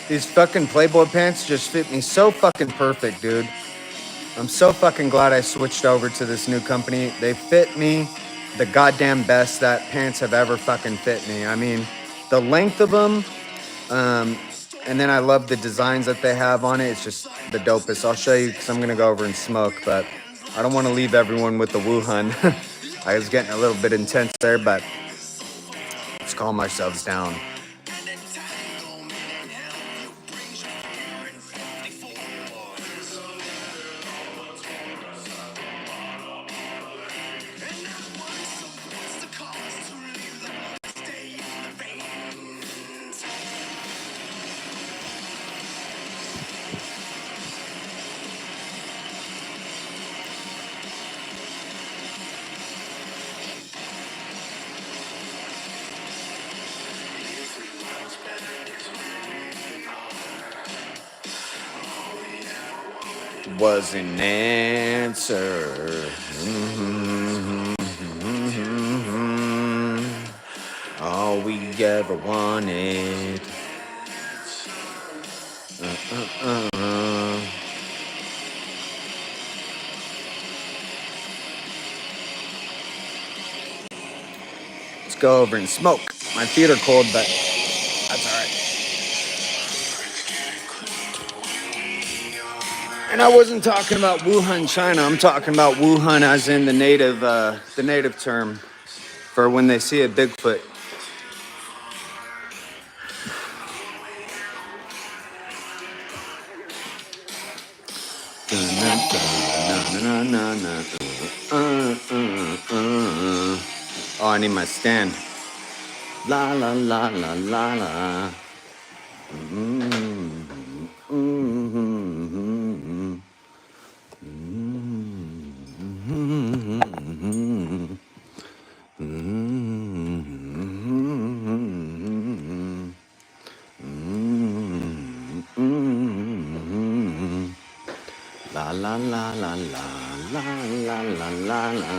These fucking Playboy pants just fit me so fucking perfect, dude. I'm so fucking glad I switched over to this new company. They fit me the goddamn best that pants have ever fucking fit me. I mean, the length of them, and then I love the designs that they have on it. It's just the dopest. I'll show you because I'm gonna go over and smoke, but I don't want to leave everyone with the Wuhan. I was getting a little bit intense there, but let's calm ourselves down. Was an answer. All we ever wanted. Let's go over and smoke. My feet are cold, but that's all right. And I wasn't talking about Wuhan, China. I'm talking about Wuhan as in the native term for when they see a Bigfoot. Oh, I need my stand. La la la la la la. La la la la la la la la la la.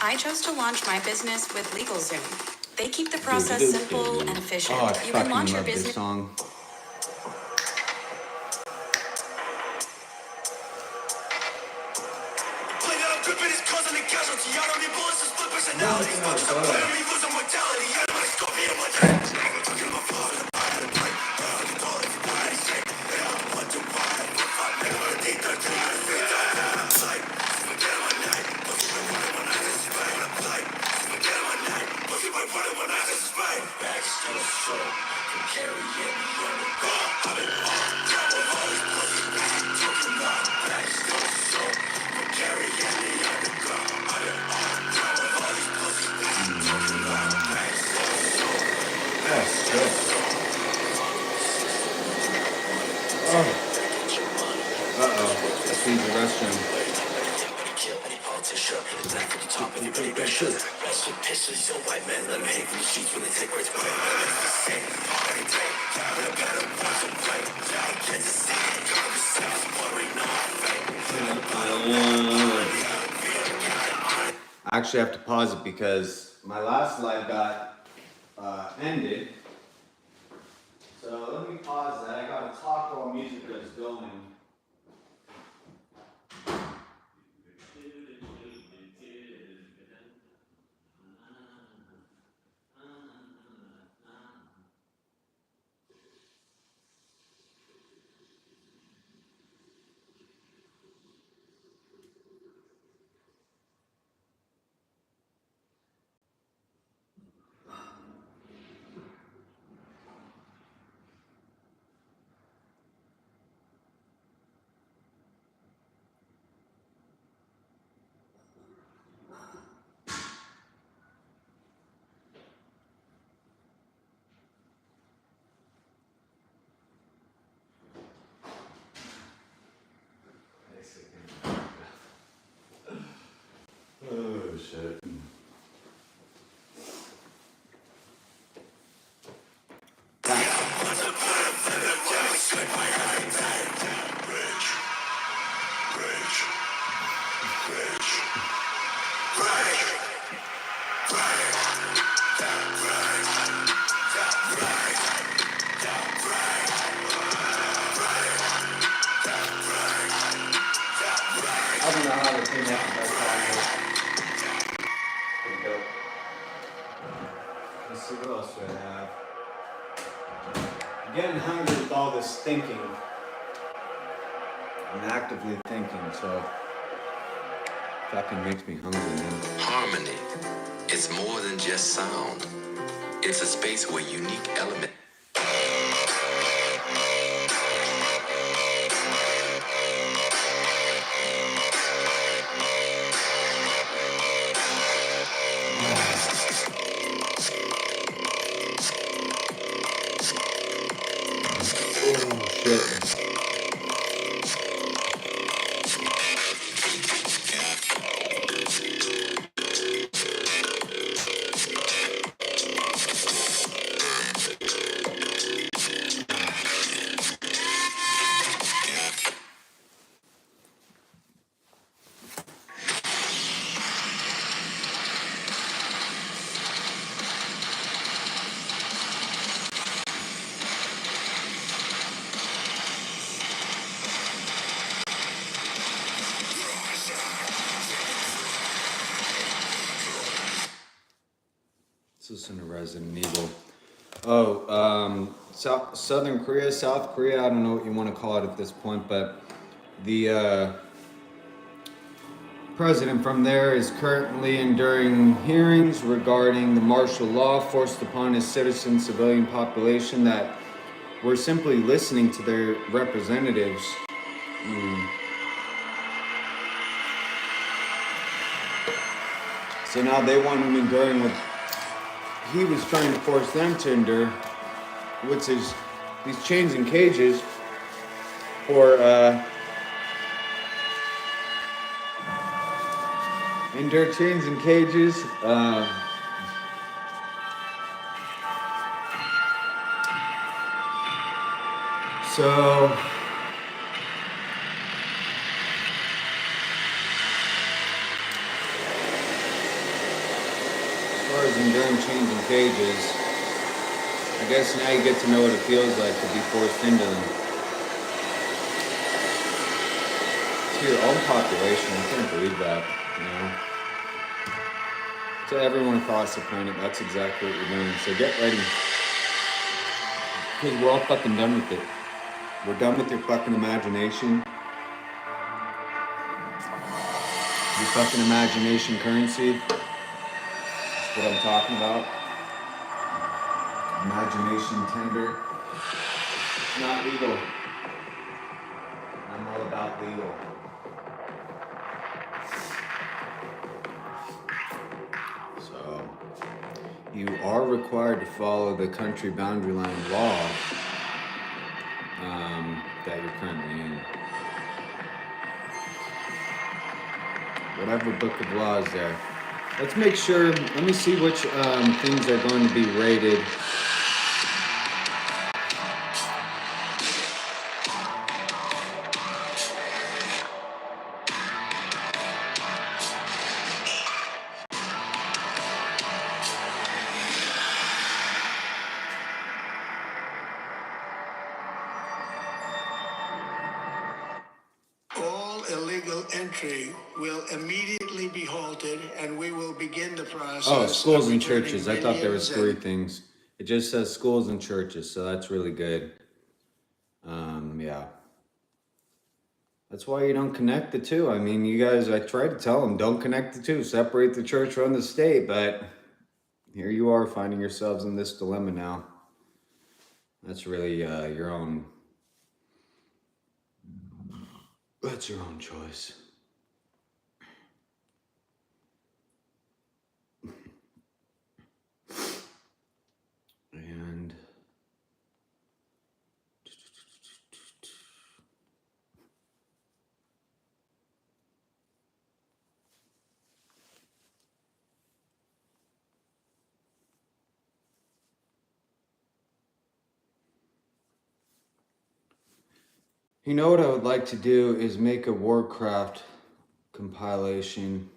I chose to launch my business with LegalZoom. They keep the process simple and efficient. Oh, I You can launch fucking your love this business. song. I actually have to pause it because my last live got ended. So let me pause that. I gotta talk while music is going. Let's see what else do I have. I'm getting hungry with all this thinking. I'm actively thinking, so fucking makes me hungry, man. Harmony is more than just sound. It's a space where unique elements. Oh shit. Let's listen to Resident Evil. Oh, Southern Korea, South Korea, I don't know what you want to call it at this point, but the president from there is currently enduring hearings regarding the martial law forced upon his citizen civilian population that were simply listening to their representatives. So now they want him enduring what he was trying to force them to endure, which is these chains and cages for endure chains and cages. So as far as enduring chains and cages, I guess now you get to know what it feels like to be forced into them. To your own population, I can't believe that, you know. To everyone across the planet, that's exactly what you're doing. So get ready. Because we're all fucking done with it. We're done with your fucking imagination. Your fucking imagination currency. That's what I'm talking about. Imagination tender. It's not legal. I'm all about legal. So, you are required to follow the country boundary line law that you're currently in. Whatever book of law is there. Let's make sure, let me see which things are going to be rated. All illegal entry will immediately be halted, and we will begin the process. Oh, schools of and returning churches. I thought there was millions 3 things. It just says schools and churches, so that's really good. Yeah. That's why you don't connect the two. I mean, you guys, I tried to tell them, don't connect the two. Separate the church from the state, but here you are finding yourselves in this dilemma now. That's really your own... That's your own choice. And... You know what I would like to do is make a Warcraft compilation.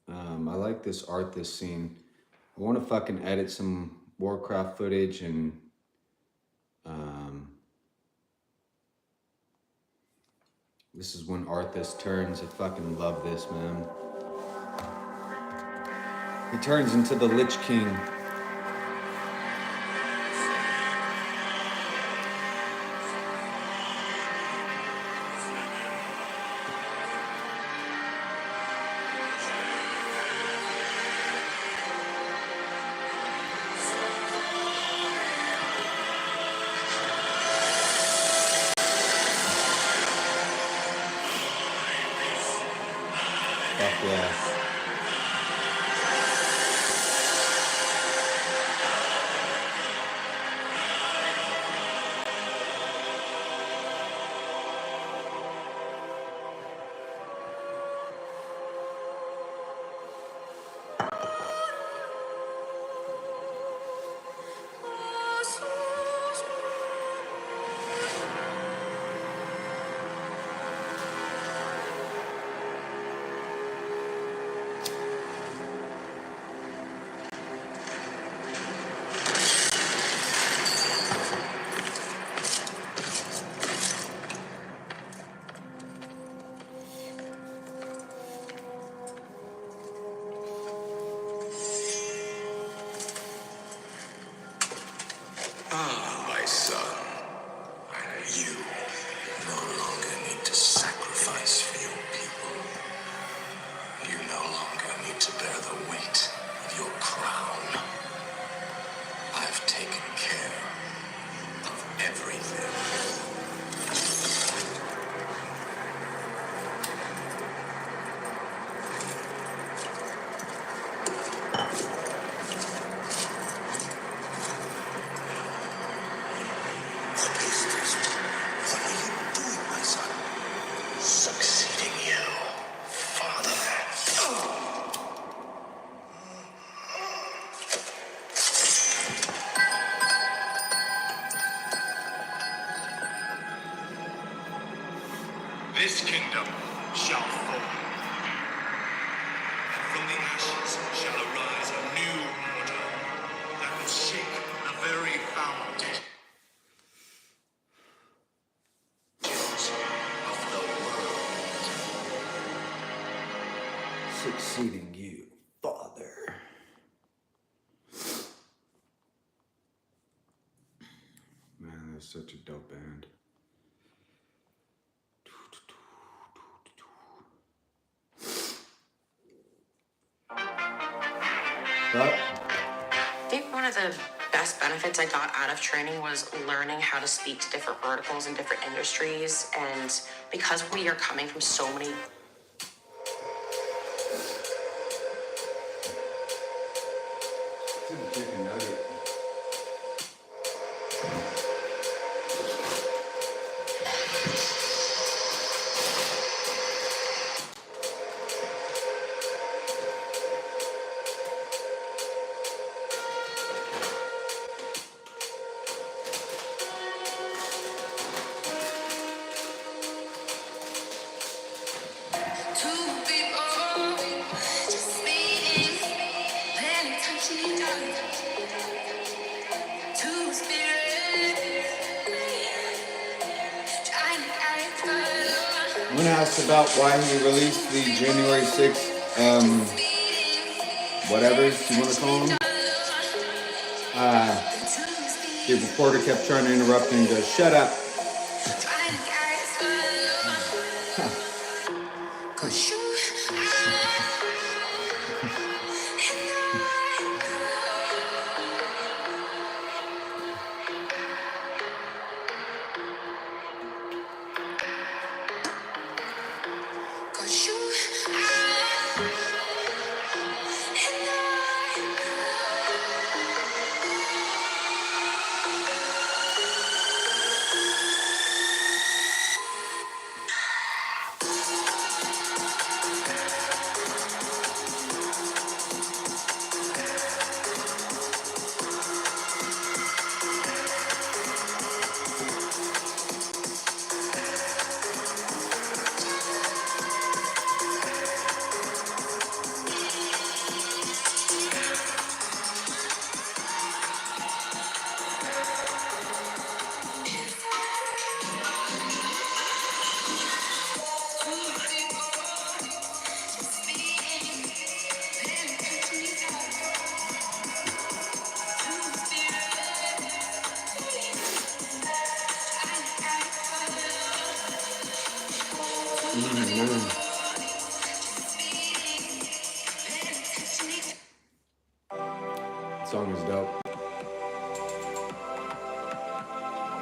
I like this art, this scene. I want to fucking edit some Warcraft footage and this is when Arthas turns. I fucking love this, man. He turns into the Lich King. Ah, my son. You no longer need to sacrifice for your people. You no longer need to bear the weight of your crown. I've taken care of everything. What are you doing, my son? Succeeding you, father. This kingdom shall fall, and from the ashes shall arise a new order that will shake the very foundations of the world. Succeeding you, father. Man, that's such a dope band. But I think one of the best benefits I got out of training was learning how to speak to different verticals and different industries. And because we are coming from so many it's a chicken nugget. When asked about why he released the January 6th, whatever's you want to call them, the reporter kept trying to interrupt him and goes, "Shut up." Song is dope.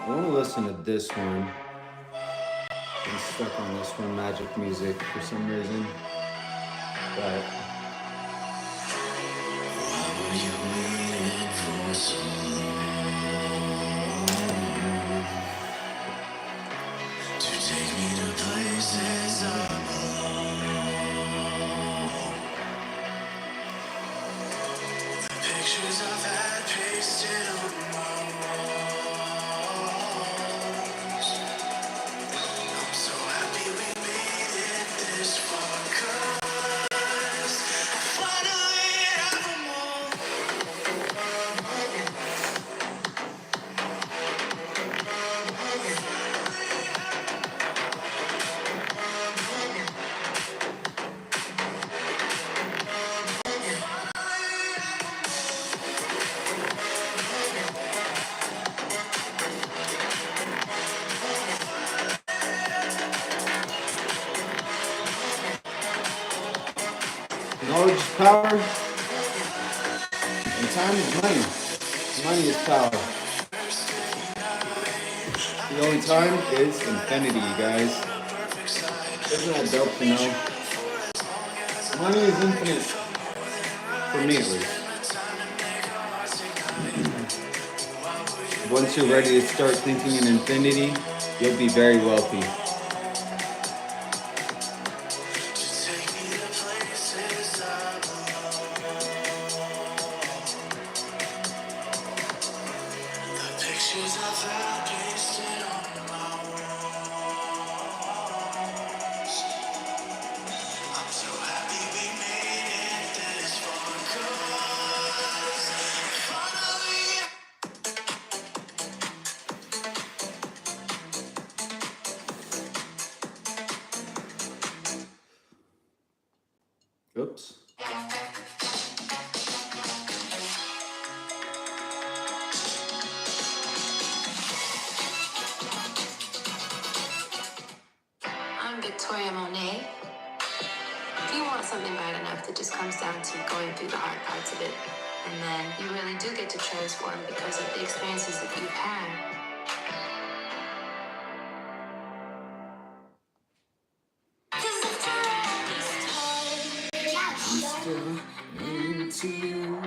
I want to listen to this one. I'm stuck on this one, Magic Music, for some reason. But Knowledge is power, and time is money. Money is power. The only time is infinity, you guys. Isn't that dope to know? Money is infinite. For me, at least. Once you're ready to start thinking in infinity, you'll be very wealthy. Oops. I'm Victoria Monet. If you want something bad enough, it just comes down to going through the hard parts of it. And then you really do get to transform because of the experiences that you've had. Into you.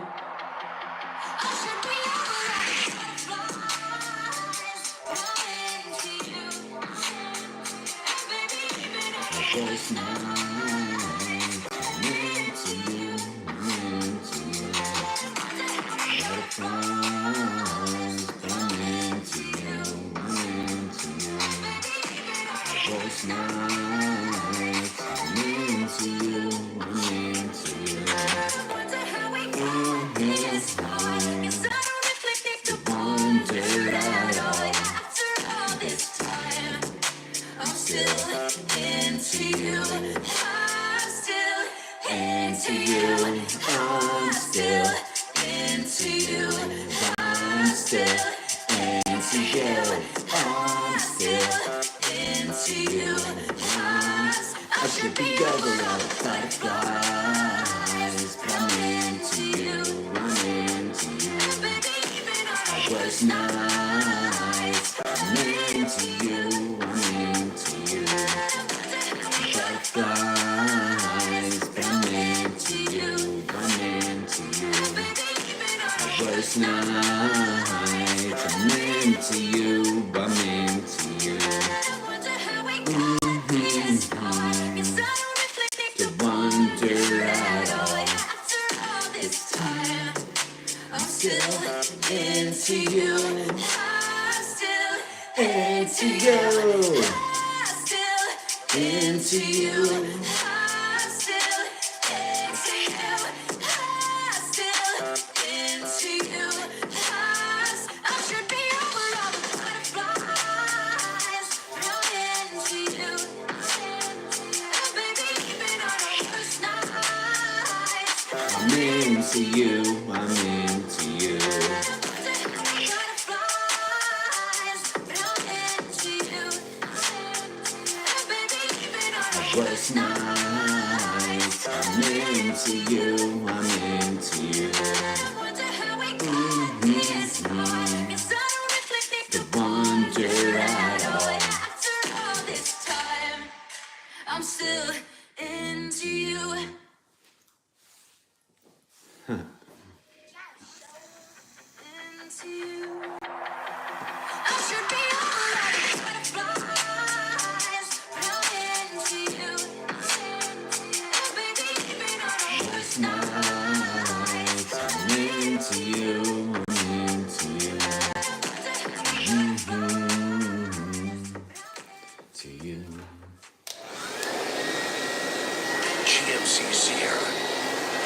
GMC Sierra.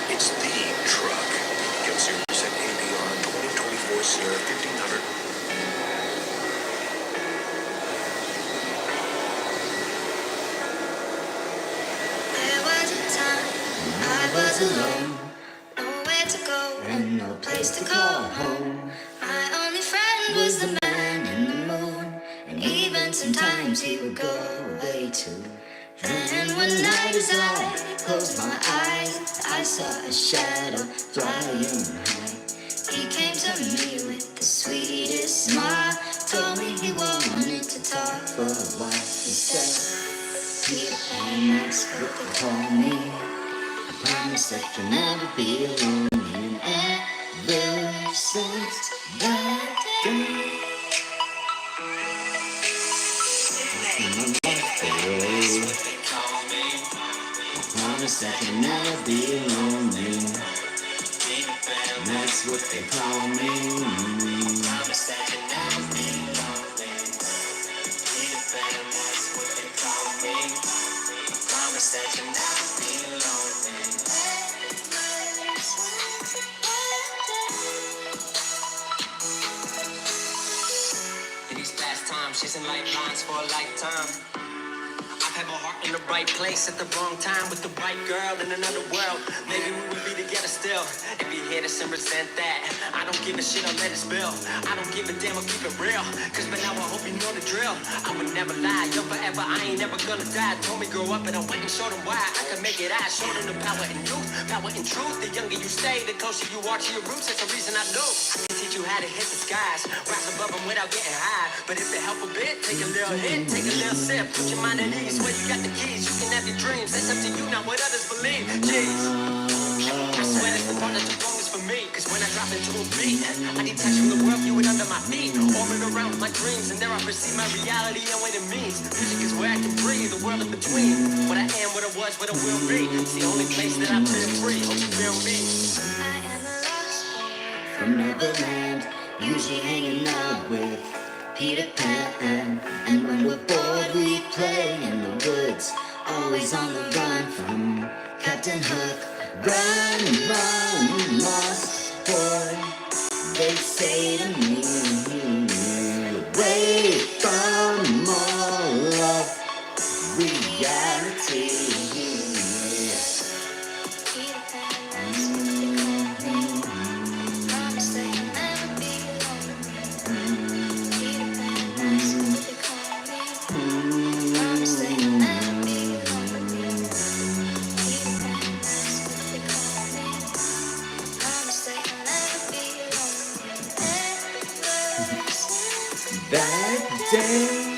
It's the truck. Get serious at APR 2024 Sierra 1500. There was a time I was alone, nowhere to go and no place to call home. My only friend was the man in the moon, and even sometimes he would go away too. And one night as I closed my eyes, I saw a shadow flying high. He came to me with the sweetest smile, told me he wanted to talk for a while. He said, Peter Pan, that's what they call me. I promise that you'll never be alone. And ever since that day, promise that you'll never be lonely. And that's what they call me. Promise that you'll never be lonely. Peter Pan, that's what they call me. Promise that you'll never be lonely. In these past times, chasing lifelines for a lifetime. I've had my heart in the right place at the wrong time with the right girl in another world. Maybe we would be together still. If you hear this and resent that, I don't give a shit, I'll let it spill. I don't give a damn, I'll keep it real. Cause by now I hope you know the drill. I would never lie, yo forever, I ain't never gonna die. Told me grow up and I went and showed them why I could make it. I showed them the power in youth, power in truth. The younger you stay, the closer you are to your roots. That's the reason I know I can teach you how to hit the skies, rise above them without getting high. But if it help a bit, take a little hit, take a little sip, put your mind at ease. Where you got the keys, you can have your dreams. That's up to you, not what others believe. Jeez, I swear that's the part that's the wrongest for me. Cause when I drop into a beat, I detach from the world, you it under my feet. Orbit around with my dreams, and there I perceive my reality and what it means. Music is where I can breathe, the world in between. What I am, what I was, what I will be. It's the only place that I feel free. Hope you feel me. I am a lost boy from Neverland, usually hanging out with Peter Pan. And when we're bored, we play in the woods, always on the run from Captain Hook. Run, run, lost boy, they say to me. Away from all of reality. Peter Pan, that's what they call me. Promise that you'll never be alone. Peter Pan, that's what they call me. Promise that you'll never be alone. Peter Pan, that's what they call me. Promise that you'll never be alone. Ever since that day.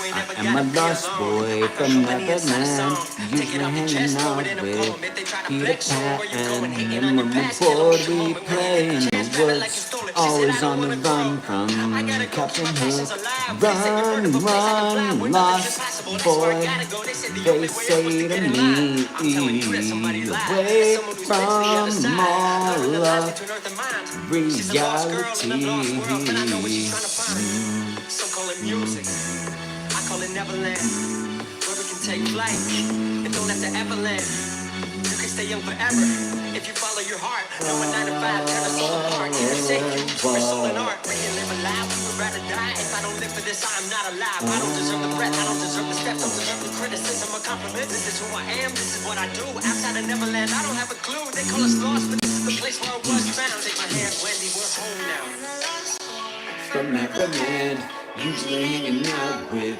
I am a lost boy from Neverland, usually hanging out with Peter Pan. And when we're bored, we play in the woods, always on the run from Captain Hook. Run, run, lost boy, they say to me. Away from all of reality. So-called music, I call it Neverland, where we can take flight and don't have to ever land. You can stay young forever if you follow your heart. No, a 9 to 5, tear us all apart. Keep it sacred, for soul and art. We can live alive, we would rather die. If I don't live for this, I'm not alive. I don't deserve the breath, I don't deserve the steps, don't deserve the criticism or compliment. This is who I am, this is what I do. Outside of Neverland, I don't have a clue. They call us lost, but this is the place where I was found. Take my hand, Wendy, we're home now. From Neverland, usually hanging out with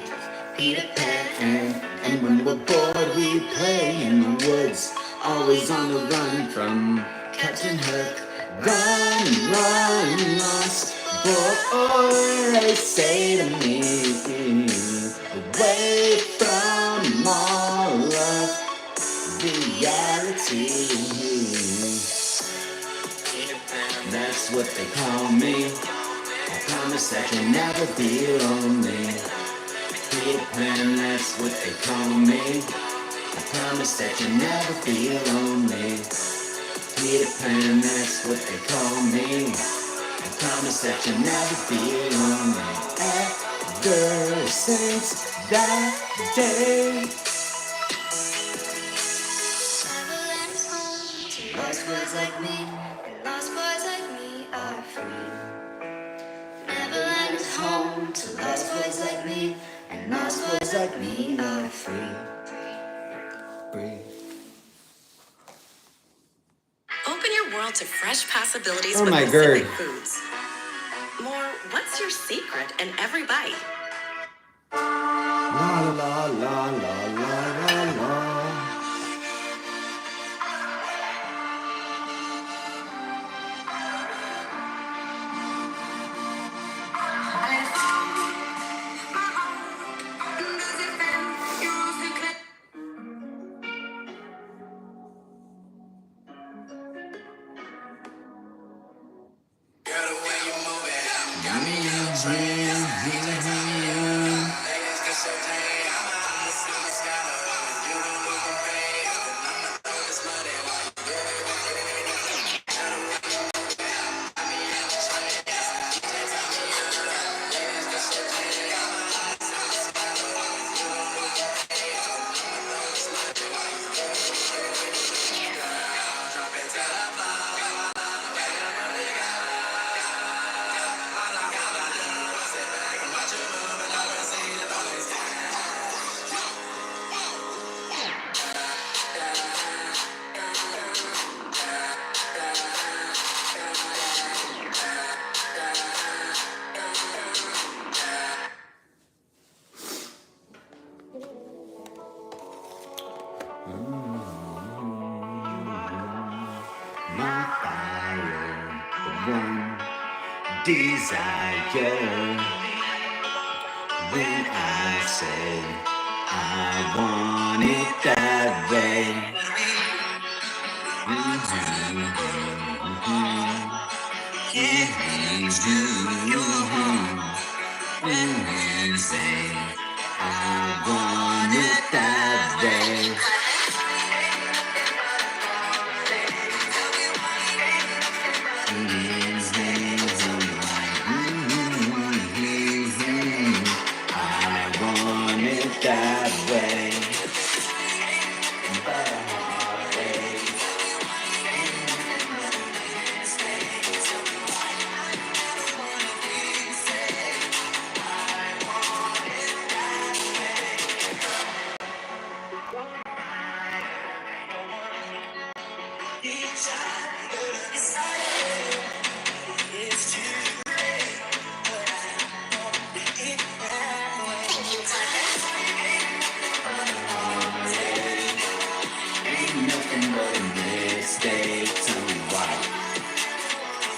Peter Pan. And when we're bored, we play in the woods, always on the run from Captain Hook. Run, run, lost boy, they say to me. Away from all of reality. That's what they call me. I promise that you'll never be lonely. Peter Pan, that's what they call me. I promise that you'll never be lonely. Peter Pan, that's what they call me. I promise that you'll never be lonely. Ever since that day. Neverland is home to lost boys like me, and lost boys like me are free. Neverland is home to lost boys like me, and lost boys like me are free. Free. Open your world to fresh possibilities Oh with my Pacific God. Foods. More, what's your secret in every bite? la la la la la. My fire, the one desire. When I say I want it that way. Say I want it that way. I want it that way. Ain't nothing but a mistake to why.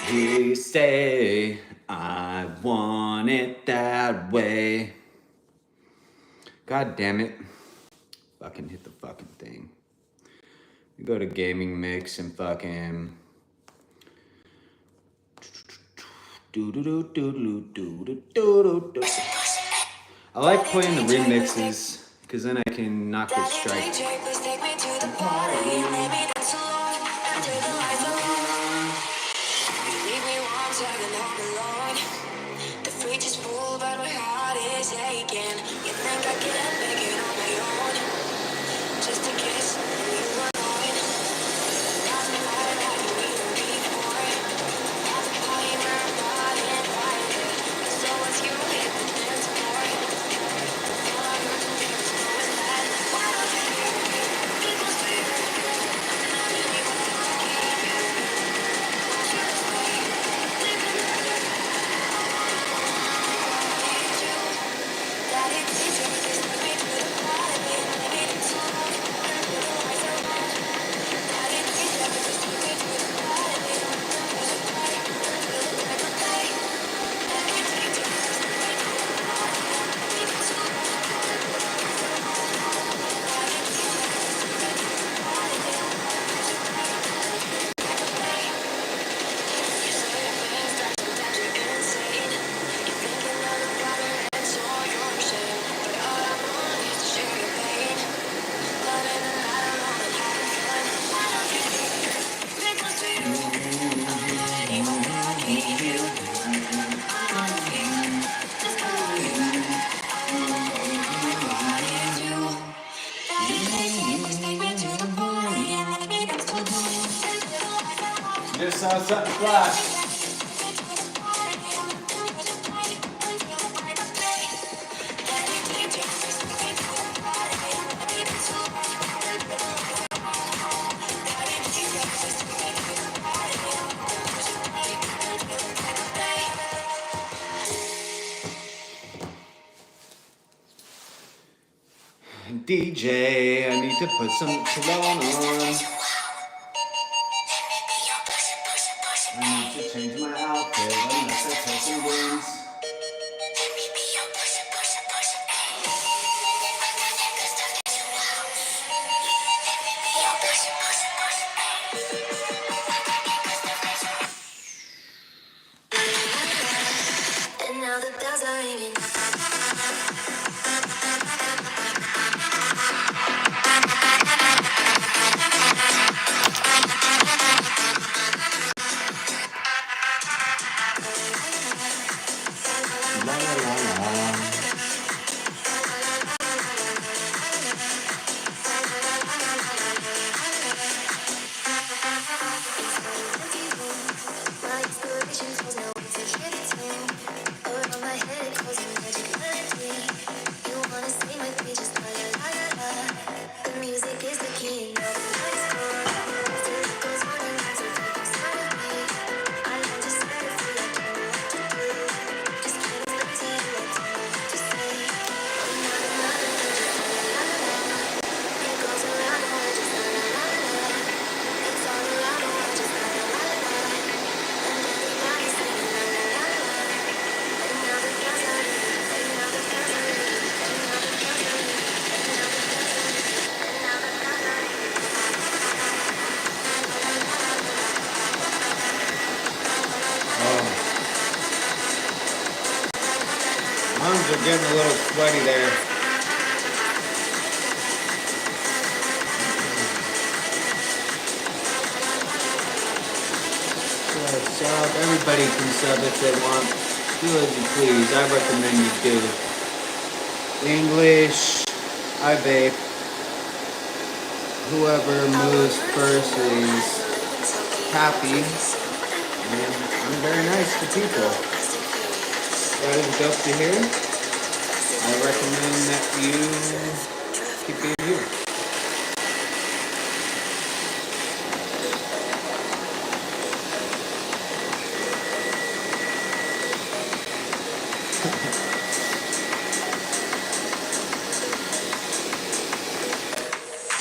He say I want it that way. God damn it. Fucking hit the fucking thing. You go to gaming mix and fucking I like playing the remixes because then I can knock the strike. The fridge is full, but my heart is aching. You think I can make it on my own? Just a kiss, and you were gone. Ask me why I you even before. Ask me how you were not invited. So it's you hit the dance floor. All I heard from you was that. Why don't you hear me? It was for you. And I really want to keep you. I should have stayed. Living better. Daddy, please, you just take me to the party. I need it so long. The lights are on. Daddy, please, you just take me to the party. The music play until the crack of day. Daddy, please, you just take me to the party. I need it so long. Daddy, please, you just take me to the party. The music play until the crack of day. You say your plans that sometimes you're insane. You're thinking of the problem and so your shame. But all I want is to share your pain. Loving the night alone and having fun. Why don't you hear me? Because to you, I'm not anyone but you. I wanna feel just like you. I need you. Daddy, please take me to the party and let me dance to the lights. Just saw something flash. DJ, I need to put some cologne on. I need to change my outfit unless I play some games. And now the bells are ringing. La la la la. My inspiration tells no one to hear the tune. Around my head, calls a magic melody. You wanna sing with me, just la la la la la. The music is the key, and now the lights go on. Still it goes on and on, so take a side with me. I love to set it free, I don't know what to do. Just can't explain to you, I don't know what to say. Oh, na na na na, just la la la la la. It goes around and on, just la la la la la. It's all around the world, just la la la la la. And everybody's singing la la la la la. And now the bells are ringing, and now the bells are ringing, and now the bells are ringing, and now the bells are ringing, and now the bells are ringing. Arms are getting a little sweaty there. Sub. Everybody can sub if they want. Do as you please. I recommend you do. English. I vape. Whoever moves first is happy. And I'm very nice to people. That is dope to hear. I recommend that you keep being you.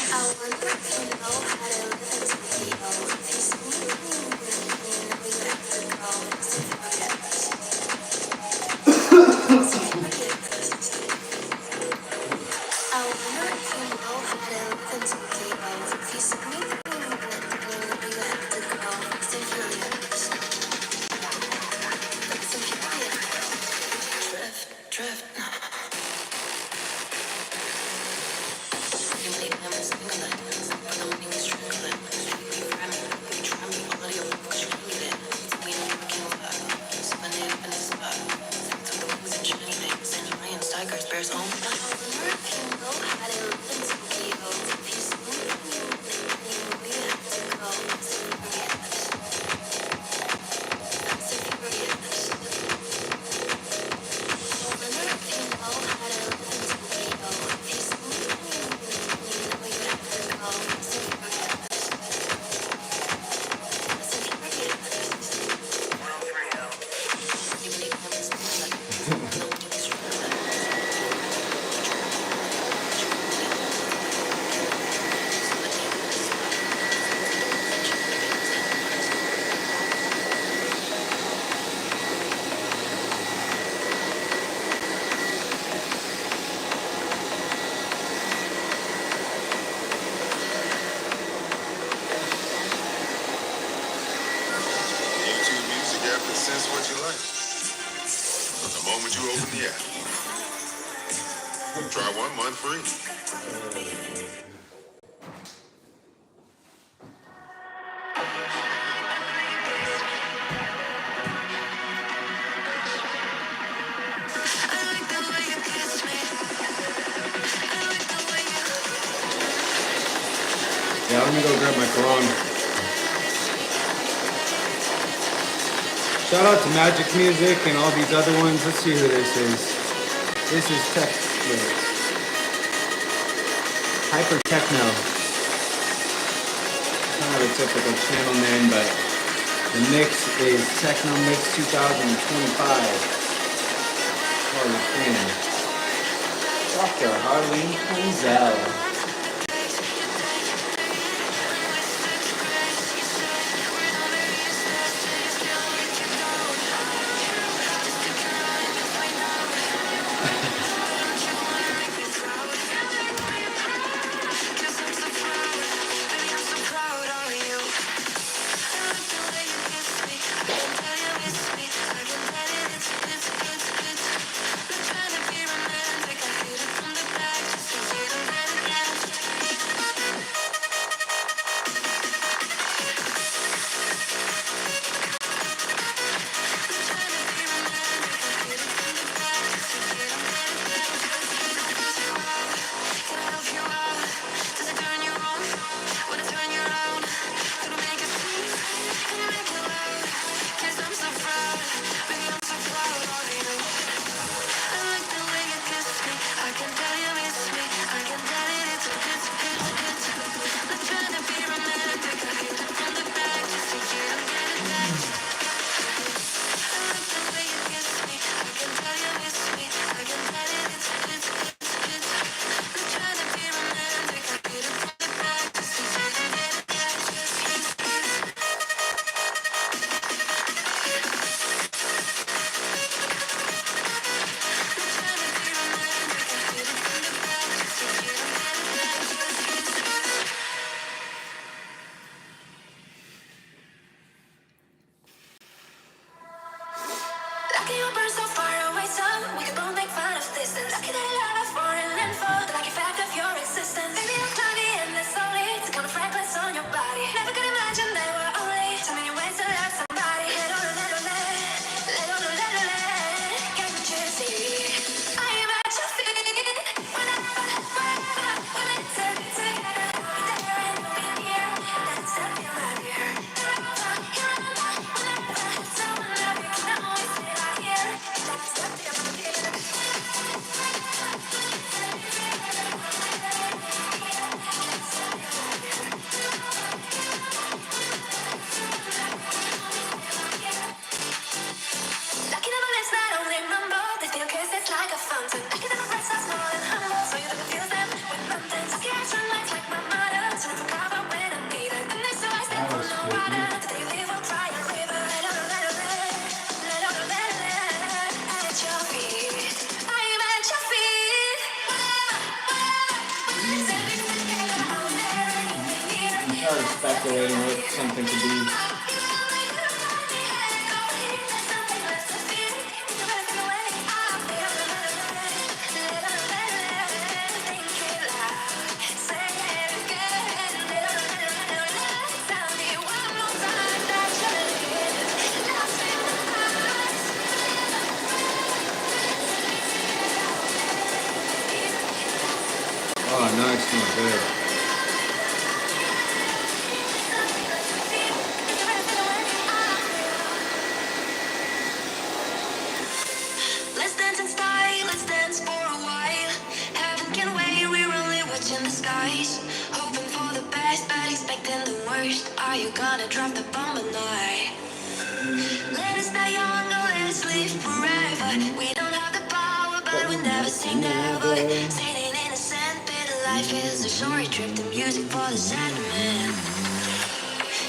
I wonder if you know how to live in Tokyo. If you see me, you know you have to go. So forget us. I wonder if you know how to live in Tokyo. If you see me, you know you have to go. So forget us. So forget us. Drift, drift. You make them single it. But I'm being strangled it. You try me, audio, but you can't get it. We know we can fuck. Spin it up in the spot. Took the wings and shiny things. And lions, tigers, bears, oh my. I wonder if you know how to live in Tokyo. If you see me, you know you have to go. So forget us. So forget us. I wonder if you know how to live in Tokyo. If you see me, you know you have to go. So forget us. So forget us. You make them single it. But I'm being strangled it. YouTube Music app that says what you like. The moment you open the app, try 1 month free. Yeah, let me go grab my cologne. Shout out to Magic Music and all these other ones. Let's see who this is. This is Tech Mix. Hyper Techno. Kind of a typical channel name, but the mix is Techno Mix 2025. Called the thing. Dr. Harleen Quinzel. Lucky you burn so far away, so we could both make fun of distance. Lucky that I love us for an landfall, the lucky fact of your existence. Baby, I'm cloudy and that's solely to count the fragments on your body. Never could imagine there were only so many ways to love somebody. Can't you see? I am at your feet. Whenever, when it's together, be there and we'll be here. That's the feel right here. Whenever, someone love you can always stay right here. That's the feel right here. Lucky never lives that only number. They feel kisses like a fountain. Lucky never breaks us small and humble, so you don't confuse them with mountains. Lucky I turn lights like my mother, so never cover when I'm needed. And they so I stand for no water. Today you live on dry river. At your feet. I am at your feet. Whenever, when I'm there and you'll be here. I'm tired of speculating what something could be. Oh, no, it's not good. Let's dance in style, let's dance for a while. Heaven can wait, we're only watching the skies. Hoping for the best, but expecting the worst. Are you gonna drop the bomb or not? Let us die young or let us live forever. We don't have the power, but we never say never. Staying innocent, bit of life is a short trip. The music for the sad man.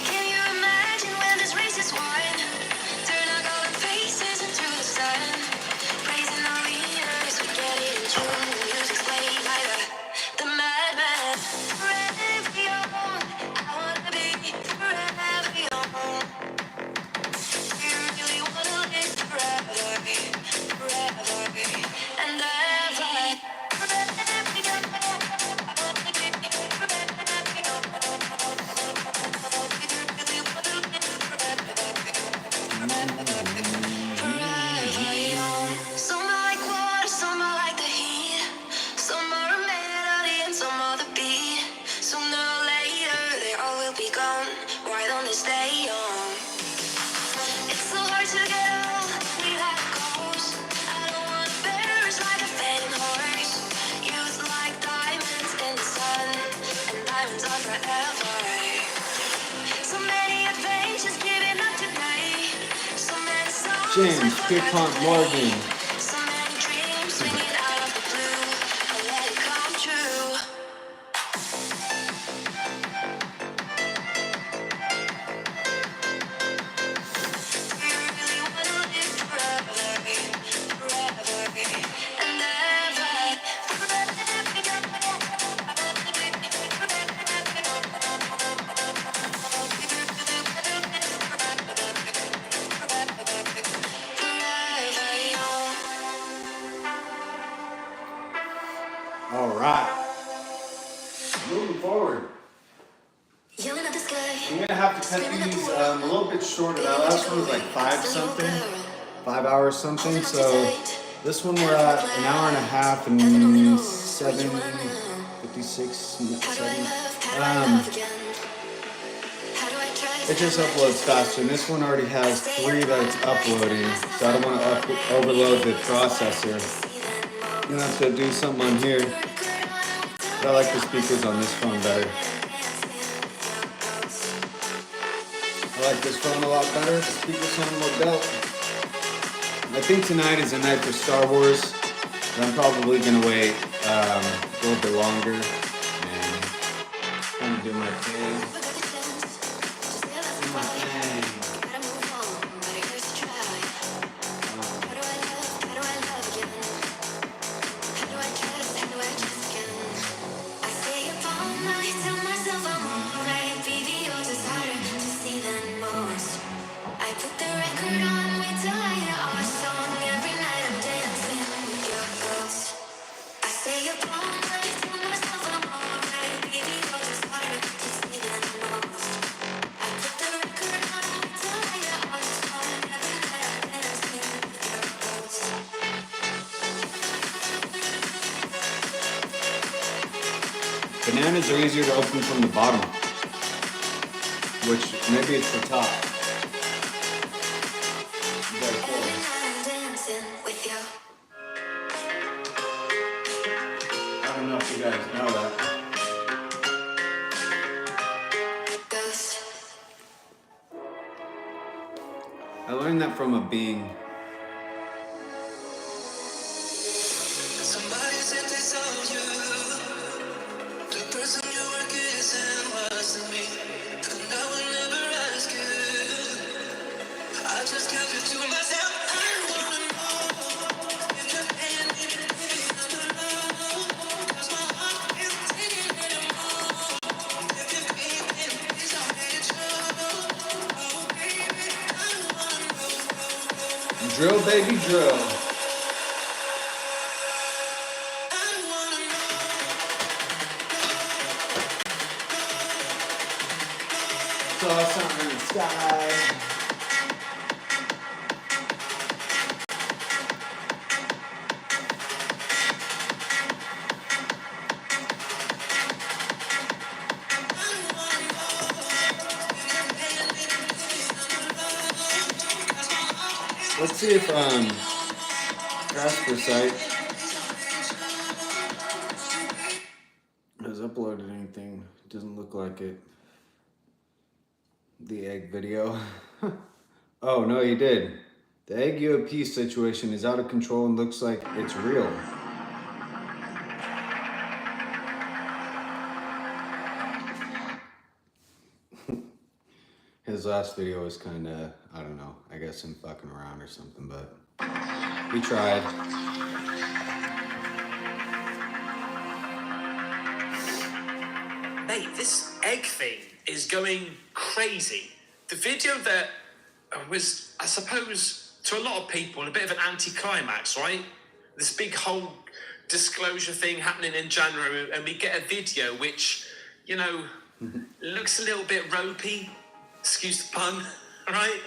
Can you imagine when this race is won? Turn our golden faces into the sun. Raising our leaders, we get it in tune. The music's played by the madman. Forever young, I wanna be forever young. We really wanna live forever, forever and ever. Forever young, I wanna be forever young. We really wanna live forever young. Some are like water, some are like the heat. Some are a melody and some are the beat. Sooner or later, they all will be gone. Why don't they stay young? It's so hard to get old, we like ghosts. I don't wanna perish like a fading horse. Youth like diamonds in the sun, and diamonds are forever. So many adventures giving up today. So many songs James we forgot to Pierpont play. Morgan. So many dreams swinging out of the blue. A cut these a little bit shorter. That last one was like 5 hours something. So this one we're at an hour and a half and 7:56. It just uploads faster, and this one already has 3 that it's uploading, so I don't want to overload the processor. I'm gonna have to do something on here, but I like the speakers on this phone better. I like this phone a lot better. The speakers sound more dope. I think tonight is a night for Star Wars, but I'm probably gonna wait a little bit longer and kind of do my thing. Bananas are easier to open from the bottom, which maybe it's the top. I don't know if you guys know that. I learned that from a being. Somebody said they saw you. The person you were kissing wasn't me. And I will never ask you. I just kept it to myself. I wanna know if you're paying me to be alone. 'Cause my heart is taking it more. If you're feeling, please don't make it true. Oh baby, I wanna know. Drill, baby, drill. Saw something in the sky. Let's see if Casper site has uploaded anything. Doesn't look like it. The egg video. Oh no, he did. The egg UAP situation is out of control and looks like it's real. His last video was kind of, I don't know, I guess him fucking around or something, but we tried. Mate, this egg thing is going crazy. The video that was, I suppose, to a lot of people, a bit of an anticlimax, right? This big whole disclosure thing happening in January, and we get a video which, you know, looks a little bit ropey, excuse the pun, right?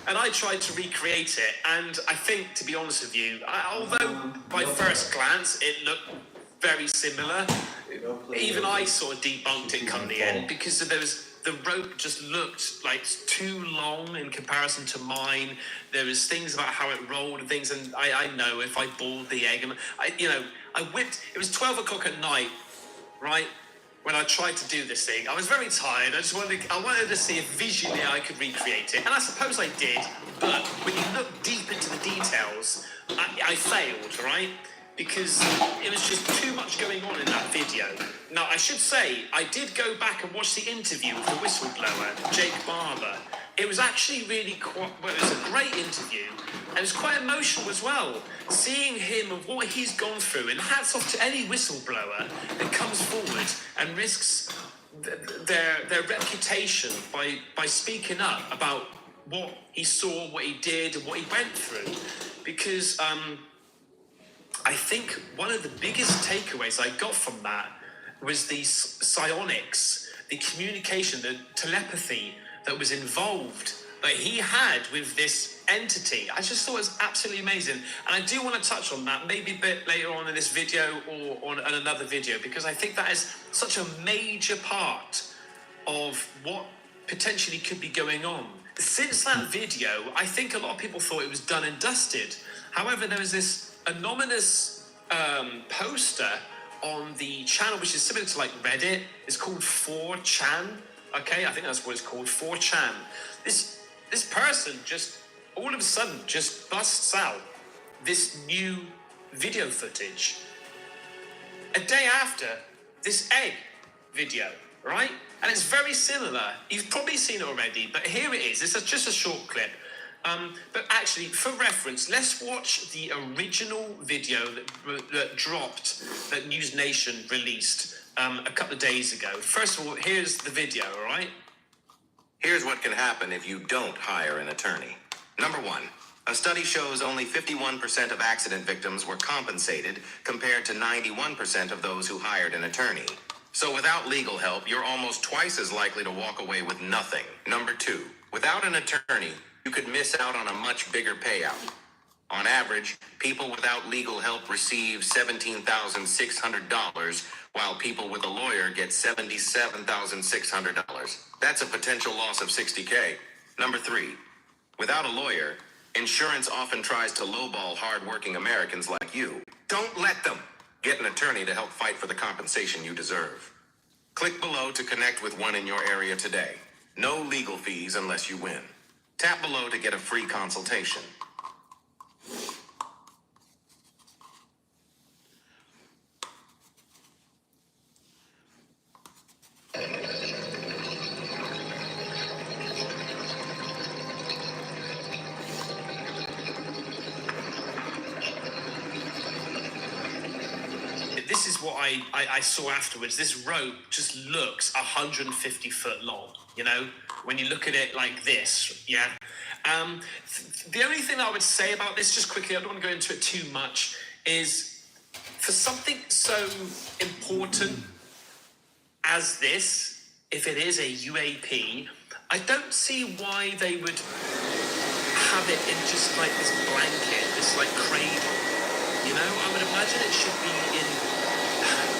And I tried to recreate it, and I think, to be honest with you, although by first glance it looked very similar, even I sort of debunked it come the end, because there was, the rope just looked like too long in comparison to mine. There was things about how it rolled and things, and I know if I boiled the egg, and I whipped, it was 12 o'clock at night, right? When I tried to do this thing, I was very tired. I wanted to see if visually I could recreate it, and I suppose I did. But when you look deep into the details, I failed, right? Because it was just too much going on in that video. Now, I should say, I did go back and watch the interview with the whistleblower, Jake Barber. It was actually really it was a great interview, and it was quite emotional as well, seeing him and what he's gone through, and hats off to any whistleblower that comes forward and risks their reputation by speaking up about what he saw, what he did, and what he went through. Because I think one of the biggest takeaways I got from that was the psionics, the communication, the telepathy that was involved that he had with this entity. I just thought it was absolutely amazing. And I do want to touch on that maybe a bit later on in this video or on another video, because I think that is such a major part of what potentially could be going on. Since that video, I think a lot of people thought it was done and dusted. However, there was this anonymous poster on the channel, which is similar to like Reddit. It's called 4chan. Okay, I think that's what it's called, 4chan. This person just all of a sudden just busts out this new video footage a day after this egg video, right? And it's very similar. You've probably seen it already, but here it is. It's just a short clip. But actually, for reference, let's watch the original video that dropped, that News Nation released a couple of days ago. First of all, here's the video, all right? Here's what can happen if you don't hire an attorney. Number one, a study shows only 51% of accident victims were compensated compared to 91% of those who hired an attorney. So without legal help, you're almost twice as likely to walk away with nothing. Number two, without an attorney, you could miss out on a much bigger payout. On average, people without legal help receive $17,600, while people with a lawyer get $77,600. That's a potential loss of $60K. Number three, without a lawyer, insurance often tries to lowball hardworking Americans like you. Don't let them. Get an attorney to help fight for the compensation you deserve. Click below to connect with one in your area today. No legal fees unless you win. Tap below to get a free consultation. This is what I saw afterwards. This rope just looks 150 foot long, you know, when you look at it like this, yeah. The only thing I would say about this, just quickly, I don't want to go into it too much, is for something so important as this, if it is a UAP, I don't see why they would have it in just like this blanket, this like cradle, you know. I would imagine it should be in,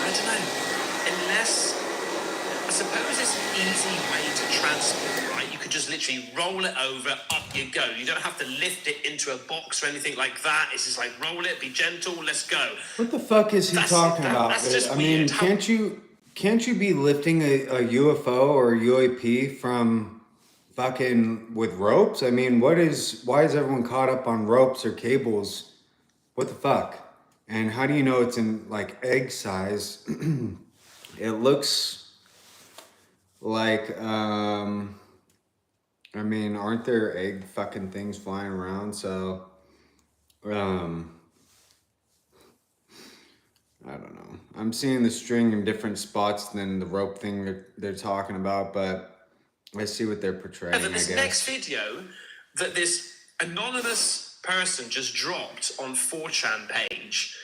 I don't know, unless, I suppose it's an easy way to transport, right? You could just literally roll it over, up you go. You don't have to lift it into a box or anything like that. It's just like roll it, be gentle, let's go. What the fuck is he talking about? That's just I mean, weird. can't you be lifting a UFO or a UAP from fucking with ropes? I mean, why is everyone caught up on ropes or cables? What the fuck? And how do you know it's in like egg size? It looks like, I mean, aren't there egg fucking things flying around? So, I don't know. I'm seeing the string in different spots than the rope thing they're talking about, but I see what they're portraying, But this I guess. next video that this anonymous person just dropped on 4chan page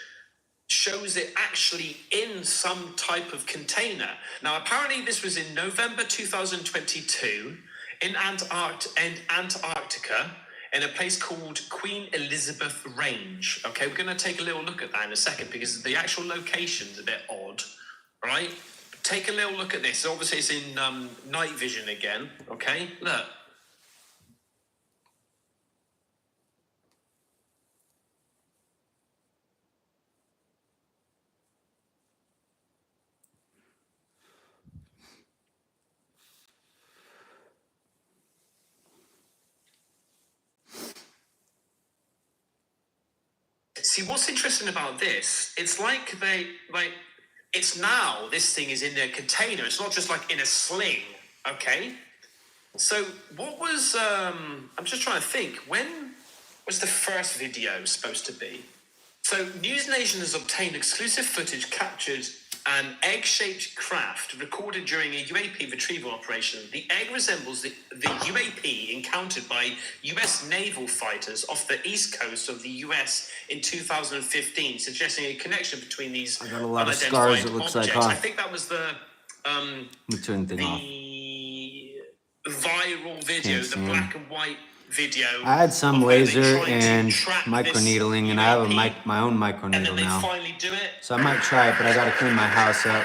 shows it actually in some type of container. Now, apparently this was in November 2022 in Antarctica, in a place called Queen Elizabeth Range. Okay, we're going to take a little look at that in a second because the actual location's a bit odd, right? Take a little look at this. Obviously, it's in night vision again, okay? Look. See, what's interesting about this, it's like it's now, this thing is in a container. It's not just like in a sling, okay? So what was, I'm just trying to think, when was the first video supposed to be? So News Nation has obtained exclusive footage captured an egg-shaped craft recorded during a UAP retrieval operation. The egg resembles the UAP encountered by US naval fighters off the east coast of the US in 2015, suggesting a connection between these I got a lot of unidentified scars, it looks objects. like, huh? I think that was the Let me turn the thing off. viral video, Can't the see 'em. black and white video. I had some of where they laser tried to and track microneedling, this and I have a UAP, my own and microneedle then they now. finally do it. So I might try it, but I gotta clean my house up.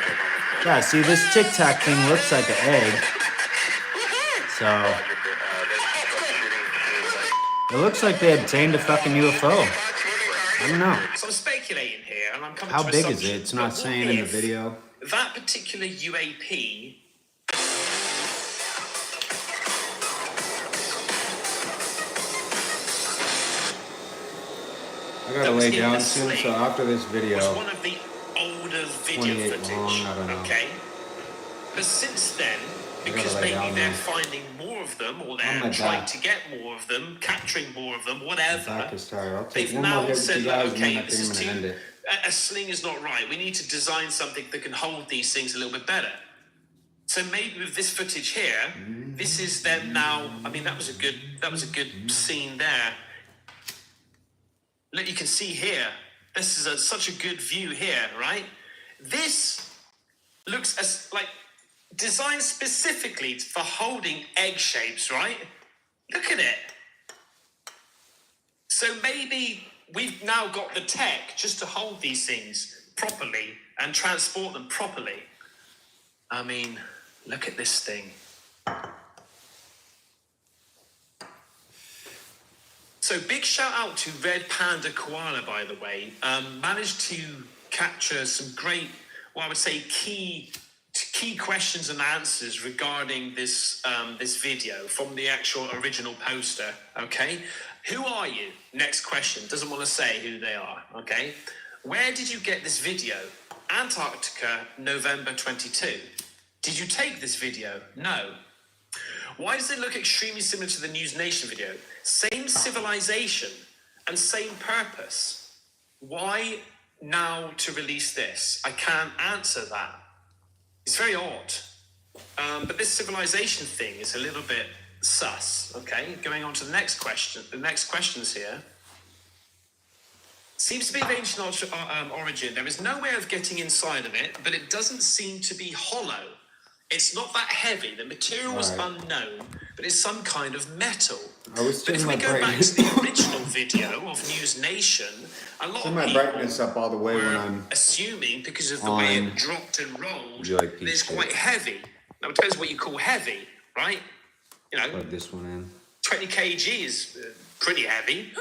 Yeah, see, this Tic Tac thing looks like an egg. So it looks like they obtained a fucking UFO. I don't know. So I'm speculating here, and I'm coming How to big is it? assumptions, It's but not what saying in the if video. that particular UAP I gotta that was lay in down the soon, sling so after this was video, one of the older video 28 footage. long, I don't know. Okay. But since then, gotta because lay maybe down they're now. finding more of them, or On they're my trying back. to get more of them, capturing more of them, my whatever, back is tired. I'll take they've one more now hit with said, you like, guys, and then okay, I this think I'm is gonna end too. it. A sling is not right. We need to design something that can hold these things a little bit better. So maybe with this footage here, this is them now. I mean, that was a good scene there. Look, you can see here. This is such a good view here, right? This looks as like designed specifically for holding egg shapes, right? Look at it. So maybe we've now got the tech just to hold these things properly and transport them properly. I mean, look at this thing. So big shout out to Red Panda Koala, by the way. Managed to capture some great, well, I would say key questions and answers regarding this this video from the actual original poster. Okay, who are you? Next question. Doesn't want to say who they are. Okay, where did you get this video? Antarctica, November 22. Did you take this video? No. Why does it look extremely similar to the News Nation video? Same civilization and same purpose. Why now to release this? I can't answer that. It's very odd. But this civilization thing is a little bit sus. Okay, going on to the next question. The next questions here. Seems to be of ancient origin. There is no way of getting inside of it, but it doesn't seem to be hollow. It's not that heavy. The material was unknown, but it's some kind of metal. But if we go back to the original video of News Nation, a lot Turn of my people brightness up all the way when were I'm assuming, because of the way on. it dropped and rolled, Would you like that it's pizza? quite heavy. Now, it depends what you call heavy, right? You know, plug this one in. 20 kg is pretty heavy,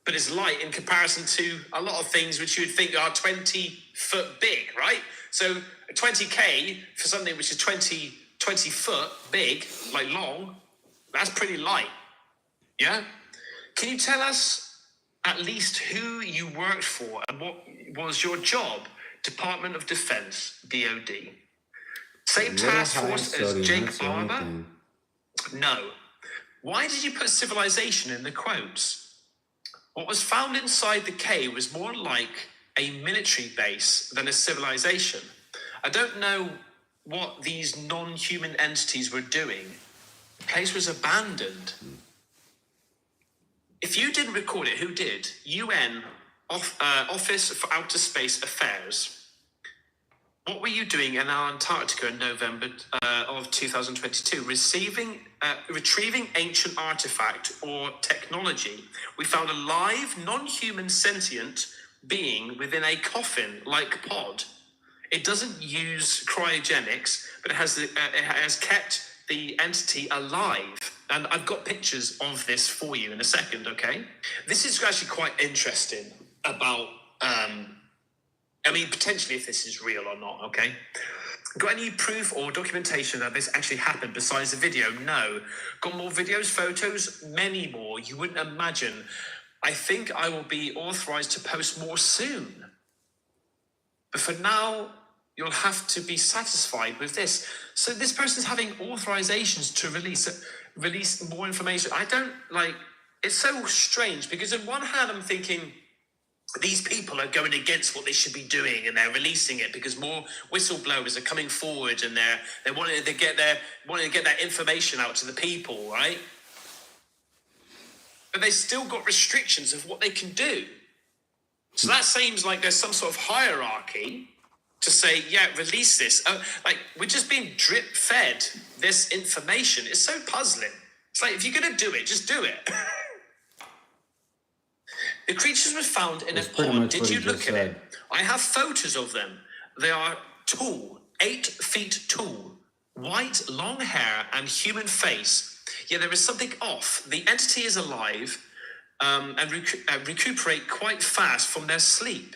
but it's light in comparison to a lot of things which you would think are 20 foot big, right? So 20k for something which is 20 foot big, like long, that's pretty light. Yeah? Can you tell us at least who you worked for and what was your job? Department of Defense, DOD. Same task force as Jake Barber? No. Why did you put civilization in the quotes? What was found inside the cave was more like a military base than a civilization. I don't know what these non-human entities were doing. The place was abandoned. If you didn't record it, who did? UN, Office for Outer Space Affairs. What were you doing in Antarctica in November of 2022? Retrieving ancient artifact or technology. We found a live, non-human sentient being within a coffin-like pod. It doesn't use cryogenics, but it has kept the entity alive. And I've got pictures of this for you in a second, okay? This is actually quite interesting about, potentially if this is real or not, okay? Got any proof or documentation that this actually happened besides the video? No. Got more videos, photos? Many more. You wouldn't imagine. I think I will be authorized to post more soon. But for now, you'll have to be satisfied with this. So this person's having authorizations to release more information. It's so strange because on one hand, I'm thinking these people are going against what they should be doing and they're releasing it because more whistleblowers are coming forward and they're wanting to get that information out to the people, right? But they've still got restrictions of what they can do. So that seems like there's some sort of hierarchy to say, yeah, release this. Like, we're just being drip fed this information. It's so puzzling. It's like, if you're going to do it, just do it. The creatures were found in That's a pretty pond. much Did what he you look just at it? said. I have photos of them. They are tall, 8 feet tall, white, long hair, and human face. Yeah, there is something off. The entity is alive and recuperate quite fast from their sleep.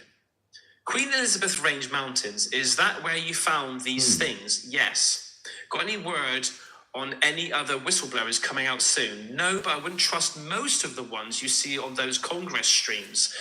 Queen Elizabeth Range Mountains, is that where you found these things? Yes. Got any word on any other whistleblowers coming out soon? No, but I wouldn't trust most of the ones you see on those Congress streams.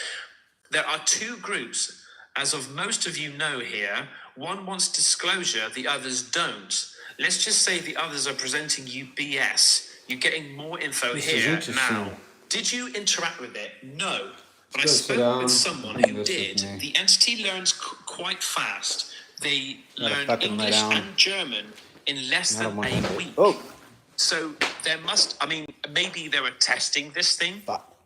There are 2 groups, as of most of you know here. One wants disclosure, the others don't. Let's just say the others are presenting you BS. You're getting more info This is here interesting. now. Did you interact with it? No. But I Go sit spoke down. with someone Do who this did. with me. The entity learns quite fast. They Gotta learn fucking lay English down. and German in less I don't than want a to- week. Oh, So there must, I mean, maybe they were testing this thing, fuck.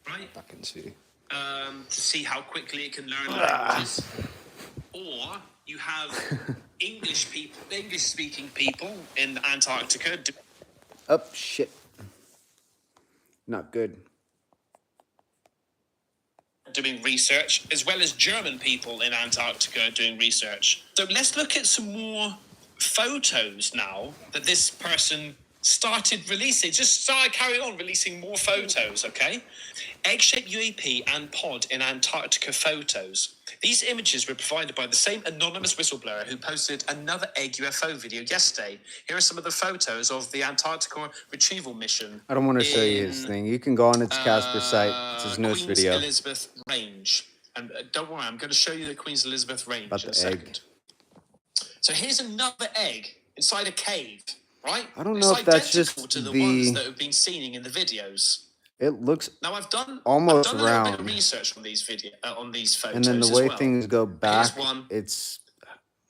right? Fucking see. To see how quickly it can learn languages. Or you have English-speaking people in Antarctica Oh, shit. Not good. doing research, as well as German people in Antarctica doing research. So let's look at some more photos now that this person started releasing. Just carry on releasing more photos, okay? Egg-shaped UAP and pod in Antarctica photos. These images were provided by the same anonymous whistleblower who posted another egg UFO video yesterday. Here are some of the photos of the Antarctica retrieval mission. I don't want to show you his in, thing. You can go on its Casper site. It's his newest Queen's video. Elizabeth Range. And don't worry, I'm going to show you the Queen's Elizabeth Range About in a the second. egg. So here's another egg inside a cave, right? I don't know if that's identical just to the the- ones that have been seen in the videos. It looks Now I've done almost a little bit round. of research on these on these photos. And then the as way well. things go back, one. it's,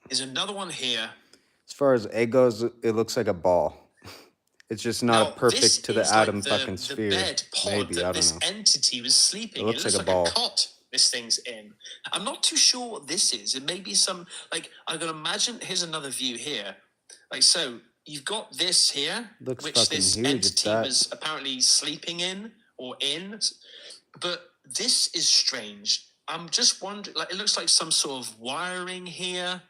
There's another one here. as far as egg goes, it looks like a ball. It's just not Now, a perfect this to the is like atom fucking the sphere. bed pod Maybe, that I this don't know. entity was sleeping. It looks like a like ball. a cot. This thing's in. I'm not too sure what this is. It may be some like I'm gonna imagine. Here's another view here. Like so, you've got this here, Looks which fucking this huge, it's entity that. was apparently sleeping in or in. But this is strange. I'm just wondering. Like it looks like some sort of wiring here.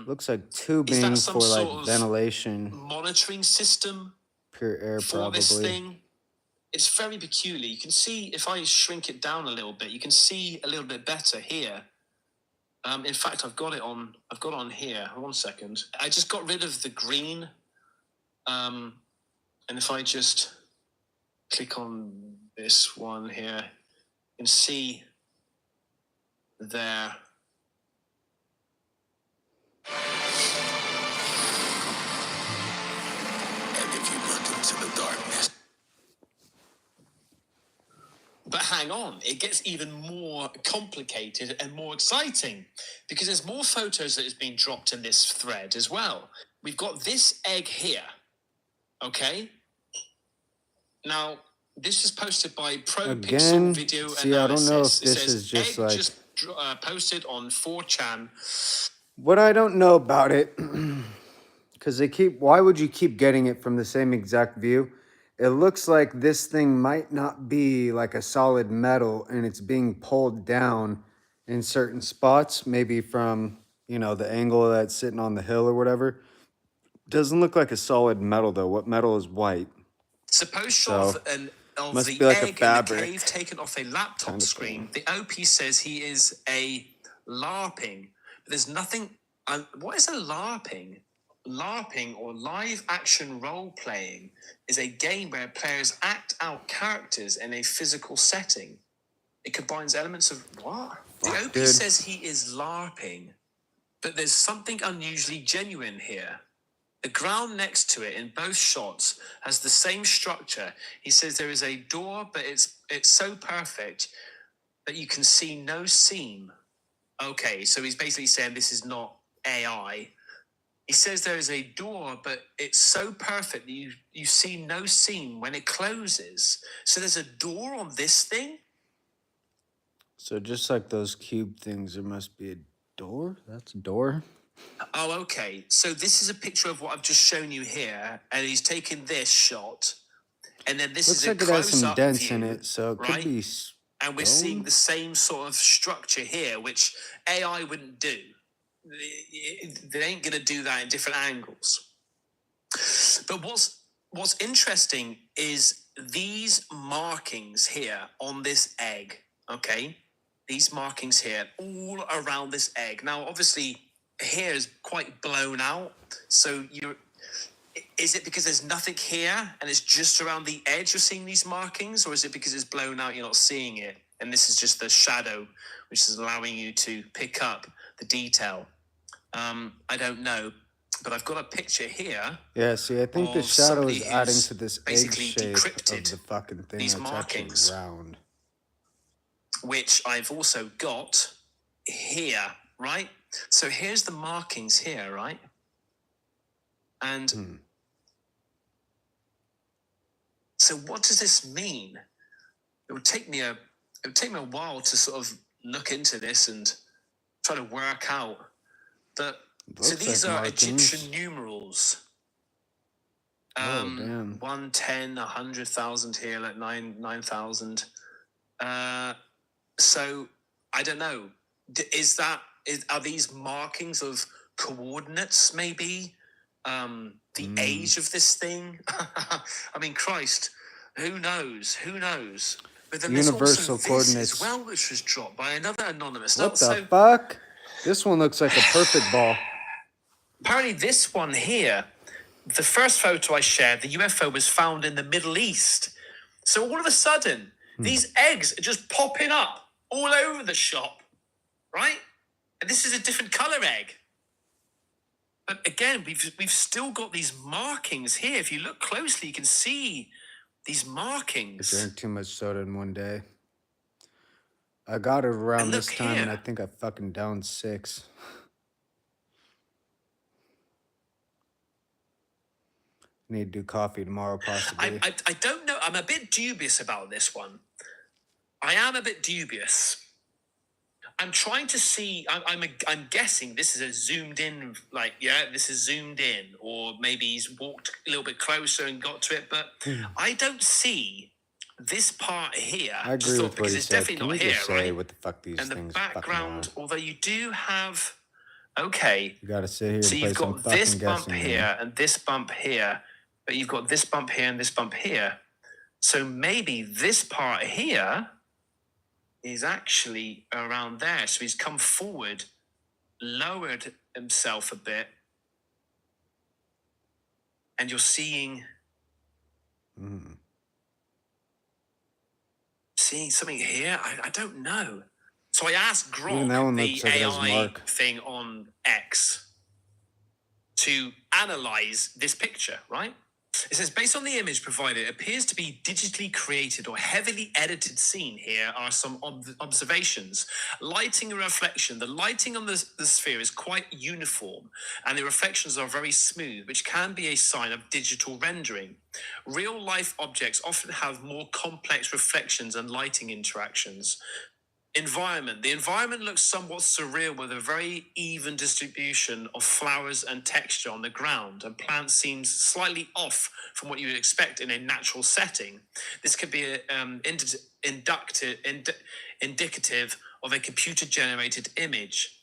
Looks like tubing some for like sort of ventilation, monitoring system pure air for this probably. thing. It's very peculiar. You can see if I shrink it down a little bit, you can see a little bit better here. In fact, I've got it on here. 1 second. I just got rid of the green. And if I just click on this one here, you can see there. And if you look into the darkness, But hang on, it gets even more complicated and more exciting because there's more photos that has been dropped in this thread as well. We've got this egg here, okay? Now, this is posted by Again, ProPixel Video see, I don't know if Analysis. It this says, is just egg like- just posted on 4chan. What I don't know about it, because why would you keep getting it from the same exact view? It looks like this thing might not be like a solid metal and it's being pulled down in certain spots, maybe from, the angle that's sitting on the hill or whatever. Doesn't look like a solid metal though. What metal is white? Suppose So, shot of must the be like a egg in the fabric cave taken off a laptop kind of screen. thing. The OP says he is a LARPing. But there's nothing. What is a LARPing? LARPing or live action role playing is a game where players act out characters in a physical setting. It combines elements of what? The OP dude. says he is LARPing, but there's something unusually genuine here. The ground next to it in both shots has the same structure. He says there is a door, but it's so perfect that you can see no seam. Okay, so he's basically saying this is not AI. He says there is a door, but it's so perfect that you see no seam when it closes. So there's a door on this thing? So just like those cube things, there must be a door? That's a door. Oh, okay. So this is a picture of what I've just shown you here, and he's taken this shot, and then this Looks is a like it has some close-up dents view, in it, so it could right? be And we're seeing stone. the same sort of structure here, which AI wouldn't do. They ain't gonna do that in different angles. But what's interesting is these markings here on this egg, okay? These markings here, all around this egg. Now, obviously, here is quite blown out. So is it because there's nothing here and it's just around the edge you're seeing these markings? Or is it because it's blown out, you're not seeing it? And this is just the shadow, which is allowing you to pick up the detail. I don't know. But I've got a picture here. Yeah, see, I think the of shadow somebody is adding who's to this egg basically shape decrypted of the fucking thing these that's markings. actually round. Which I've also got here, right? So here's the markings here, right? And so what does this mean? It would take me a while to sort of look into this and try to work out that. So Looks these like are markings. Egyptian numerals. Oh, damn. 110, 100,000 here, like 9,000. So I don't know. Are these markings of coordinates? Maybe the age of this thing. I mean, Christ, who knows? Who knows? But then Universal there's also coordinates. this as well, which was dropped by another anonymous. What So the fuck? This one looks like a perfect ball. apparently, this one here, the first photo I shared, the UFO was found in the Middle East. So all of a sudden, these eggs are just popping up all over the shop, right? And this is a different color egg. But again, we've still got these markings here. If you look closely, you can see these I markings. drank too much soda in one day. I got it around And this look time, and I here. think I fucking downed 6. Need to do coffee tomorrow, possibly. I don't know. I'm a bit dubious about this one. I am a bit dubious. I'm trying to see. I'm guessing this is a zoomed in. Like, yeah, this is zoomed in, or maybe he's walked a little bit closer and got to it. But I don't see this part here. I agree with what because he it's said. definitely Can not you here, just say right? what the fuck these And the things fucking background, are? although you do have, okay. You gotta sit here So and play you've some got this fucking bump guessing game. here and this bump here, but you've got this bump here and this bump here. So maybe this part here is actually around there. So he's come forward, lowered himself a bit, and you're seeing something here. I don't know. So I asked Even that one Grok, the looks like it has a AI mark. thing on X, to analyze this picture, right? It says, based on the image provided, it appears to be digitally created or heavily edited scene. Here are some observations. Lighting and reflection. The lighting on the sphere is quite uniform, and the reflections are very smooth, which can be a sign of digital rendering. Real life objects often have more complex reflections and lighting interactions. Environment. The environment looks somewhat surreal with a very even distribution of flowers and texture on the ground, and plants seems slightly off from what you would expect in a natural setting. This could be indicative of a computer-generated image.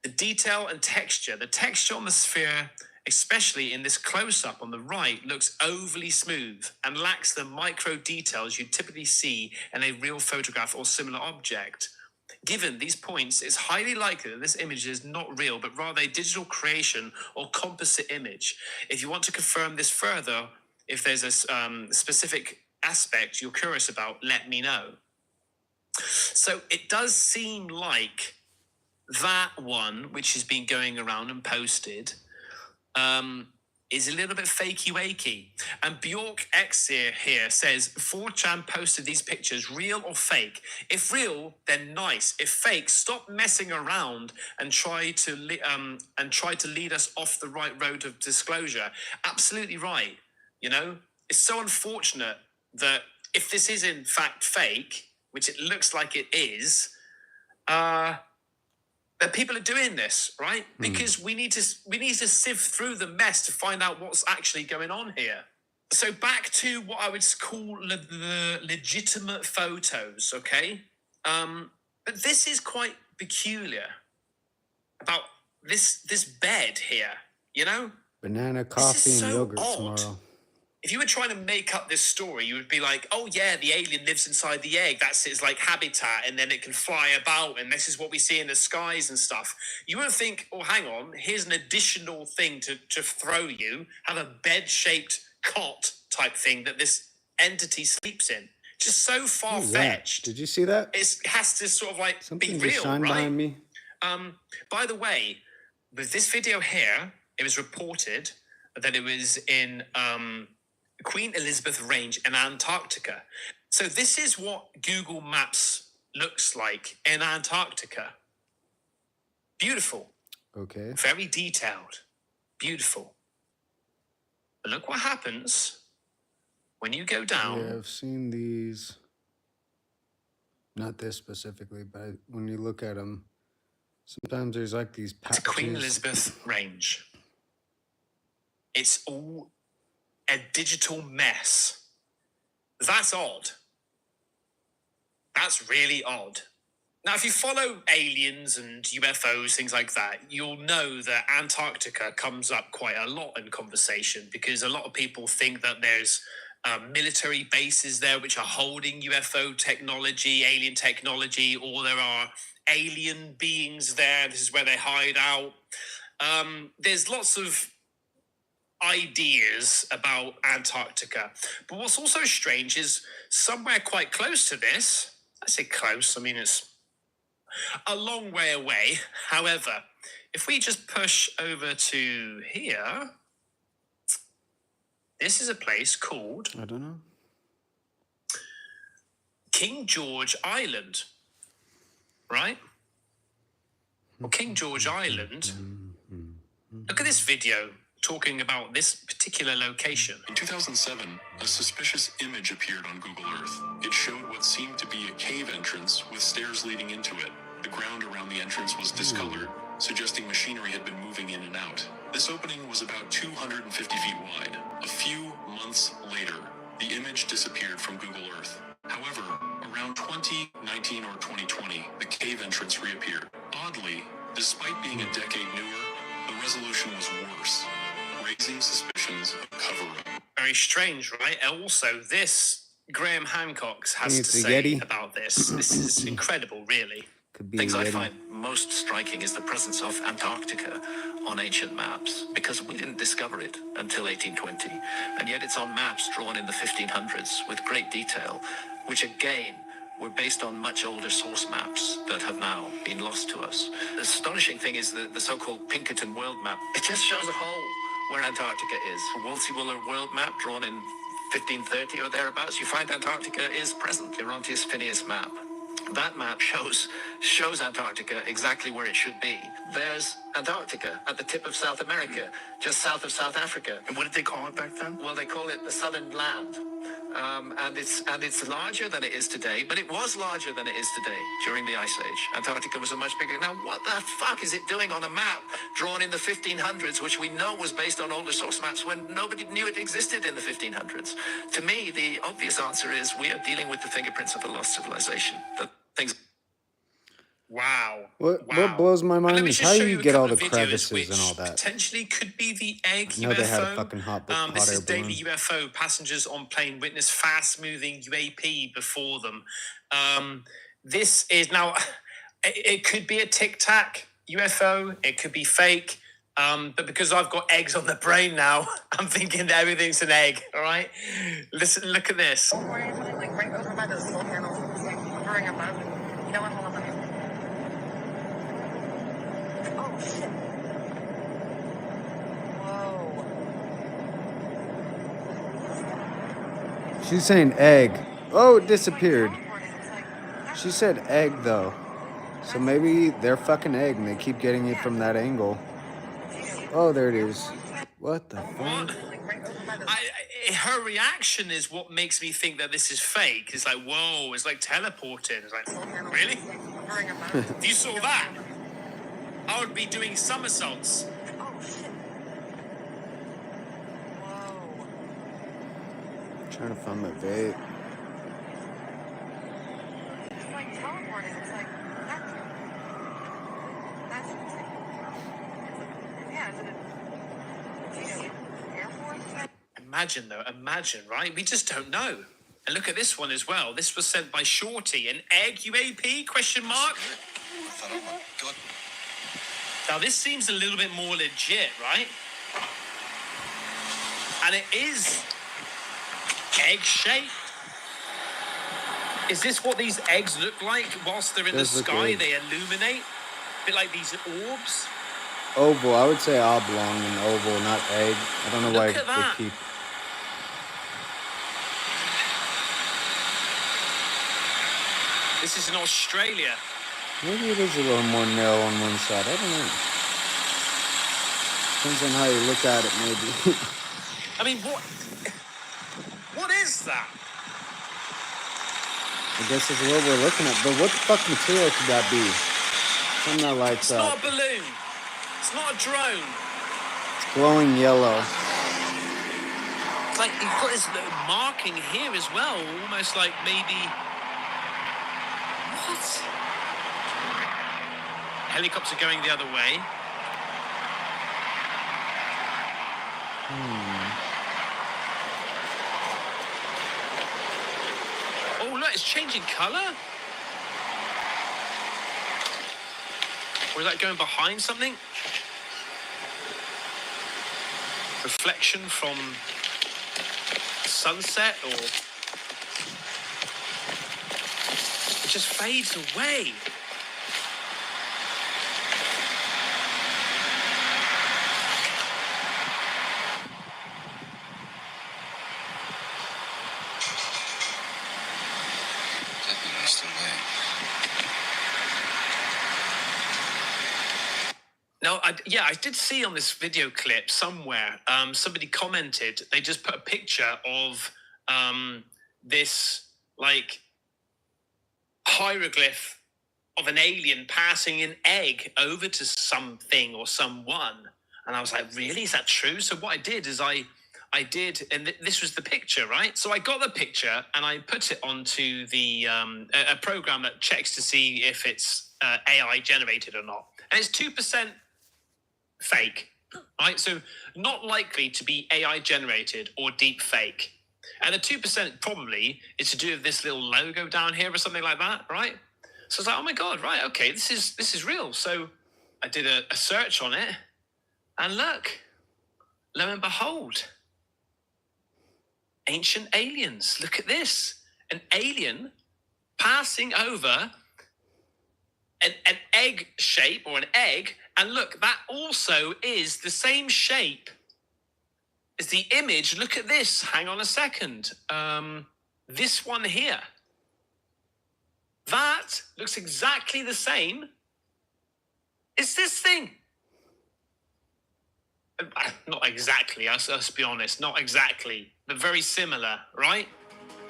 The detail and texture. The texture on the sphere, especially in this close-up on the right, looks overly smooth and lacks the micro details you typically see in a real photograph or similar object. Given these points, it's highly likely that this image is not real, but rather a digital creation or composite image. If you want to confirm this further, if there's a specific aspect you're curious about, let me know. So it does seem like that one, which has been going around and posted, is a little bit fakey-wakey. And Bjork X here says, 4chan posted these pictures, real or fake? If real, then nice. If fake, stop messing around and try to lead us off the right road of disclosure. Absolutely right. You know, it's so unfortunate that if this is in fact fake, which it looks like it is, that people are doing this, right? Because we need to sift through the mess to find out what's actually going on here. So back to what I would call the legitimate photos, okay? But this is quite peculiar about this bed here, you know? Banana, This coffee, is and so yogurt odd. tomorrow. If you were trying to make up this story, you would be like, oh yeah, the alien lives inside the egg. That's its like habitat, and then it can fly about, and this is what we see in the skies and stuff. You wouldn't think, oh, hang on, here's an additional thing to throw you, have a bed-shaped cot type thing that this entity sleeps in. Just so Who's that? far-fetched. Did you see that? It has to sort of like Something be just real, shined right? behind me. By the way, with this video here, it was reported that it was in Queen Elizabeth Range in Antarctica. So this is what Google Maps looks like in Antarctica. Beautiful, Okay. very detailed, beautiful. But look what happens when you go down. Yeah, I've seen these. Not this specifically, but when you look at them, sometimes there's like these To Queen patches. Elizabeth Range. It's all a digital mess. That's odd. That's really odd. Now, if you follow aliens and UFOs, things like that, you'll know that Antarctica comes up quite a lot in conversation because a lot of people think that there's military bases there which are holding UFO technology, alien technology, or there are alien beings there. This is where they hide out. There's lots of ideas about Antarctica. But what's also strange is somewhere quite close to this, I say close, I mean it's a long way away. However, if we just push over to here, this is a place called I don't know. King George Island, right? Well, King George Island, look at this video talking about this particular location. In 2007, a suspicious image appeared on Google Earth. It showed what seemed to be a cave entrance with stairs leading into it. The ground around the entrance was discolored, suggesting machinery had been moving in and out. This opening was about 250 feet wide. A few months later, the image disappeared from Google Earth. However, around 2019 or 2020, the cave entrance reappeared. Oddly, despite being a decade newer, the resolution was worse, raising suspicions of cover-up. Very strange, right? Also, this Graham Hancock has Think to it's a say Yeti? about this. This is incredible, really. Could be Things a I Yeti. find most striking is the presence of Antarctica on ancient maps, because we didn't discover it until 1820, and yet it's on maps drawn in the 1500s with great detail, which again were based on much older source maps that have now been lost to us. The astonishing thing is the so-called Pinkerton world map. It just shows a hole where Antarctica is. A Wolsey-Wooler world map drawn in 1530 or thereabouts, you find Antarctica is present. Gerontius Phineas map. That map shows Antarctica exactly where it should be. There's Antarctica at the tip of South America, just south of South Africa. And what did they call it back then? Well, they call it the Southern Land. And it's larger than it is today, but it was larger than it is today during the Ice Age. Antarctica was a much bigger. Now, what the fuck is it doing on a map drawn in the 1500s, which we know was based on older source maps when nobody knew it existed in the 1500s? To me, the obvious answer is we are dealing with the fingerprints of a lost civilization. The things. Wow. What Wow. blows my And let mind me is just how show you a get all couple the of videos crevices which and all that. Potentially could be the egg I know they had a UFO. fucking hot This air is daily balloon. UFO. Passengers on plane witness fast-moving UAP before them. This is now. It could be a Tic Tac UFO. It could be fake. But because I've got eggs on the brain now, I'm thinking that everything's an egg. All right. Listen. Look at this. She's saying egg. Oh, it disappeared. She said egg though. So maybe they're fucking egg and they keep getting it from that angle. Oh, there it is. What the fuck? Her reaction is what makes me think that this is fake. It's like, whoa, it's like teleporting. It's like, really? You saw that? I would be doing somersaults. Oh, shit. Whoa. Trying to find my vape. It's like teleporting. It's like, that's insane. Yeah, is it Air Force? Imagine, right? We just don't know. And look at this one as well. This was sent by Shorty. An egg UAP, question mark? Oh my God. Now this seems a little bit more legit, right? And it is egg-shaped. Is this what these eggs look like whilst they're in the Does look sky? egg. They illuminate? A bit like these orbs? Oval. I would say oblong and oval, not egg. I don't know why Look at that. they keep. This is in Australia. Maybe it is a little more narrow on one side. I don't know. Depends on how you look at it, maybe. I mean, what is that? I guess it's what we're looking at. But what the fuck material could that be? Something that lights It's up. not a balloon. It's not a drone. It's glowing yellow. It's like you've got this little marking here as well, almost like maybe. What? Helicopter going the other way. Oh, look, it's changing colour. Or is that going behind something? Reflection from sunset, or it just fades away. No, I did see on this video clip somewhere, somebody commented, they just put a picture of this, like, hieroglyph of an alien passing an egg over to something or someone. And I was like, really? Is that true? So what I did is I did, and this was the picture, right? So I got the picture and I put it onto the a program that checks to see if it's AI generated or not. And it's 2% fake, right? So not likely to be AI generated or deep fake. And the 2% probably is to do with this little logo down here or something like that, right? So I was like, oh my God, right, okay, this is real. So I did a search on it, and look, lo and behold, ancient aliens. Look at this. An alien passing over an egg shape or an egg. And look, that also is the same shape as the image. Look at this. Hang on a second. This one here. That looks exactly the same as this thing. Not exactly, let's be honest. Not exactly, but very similar, right?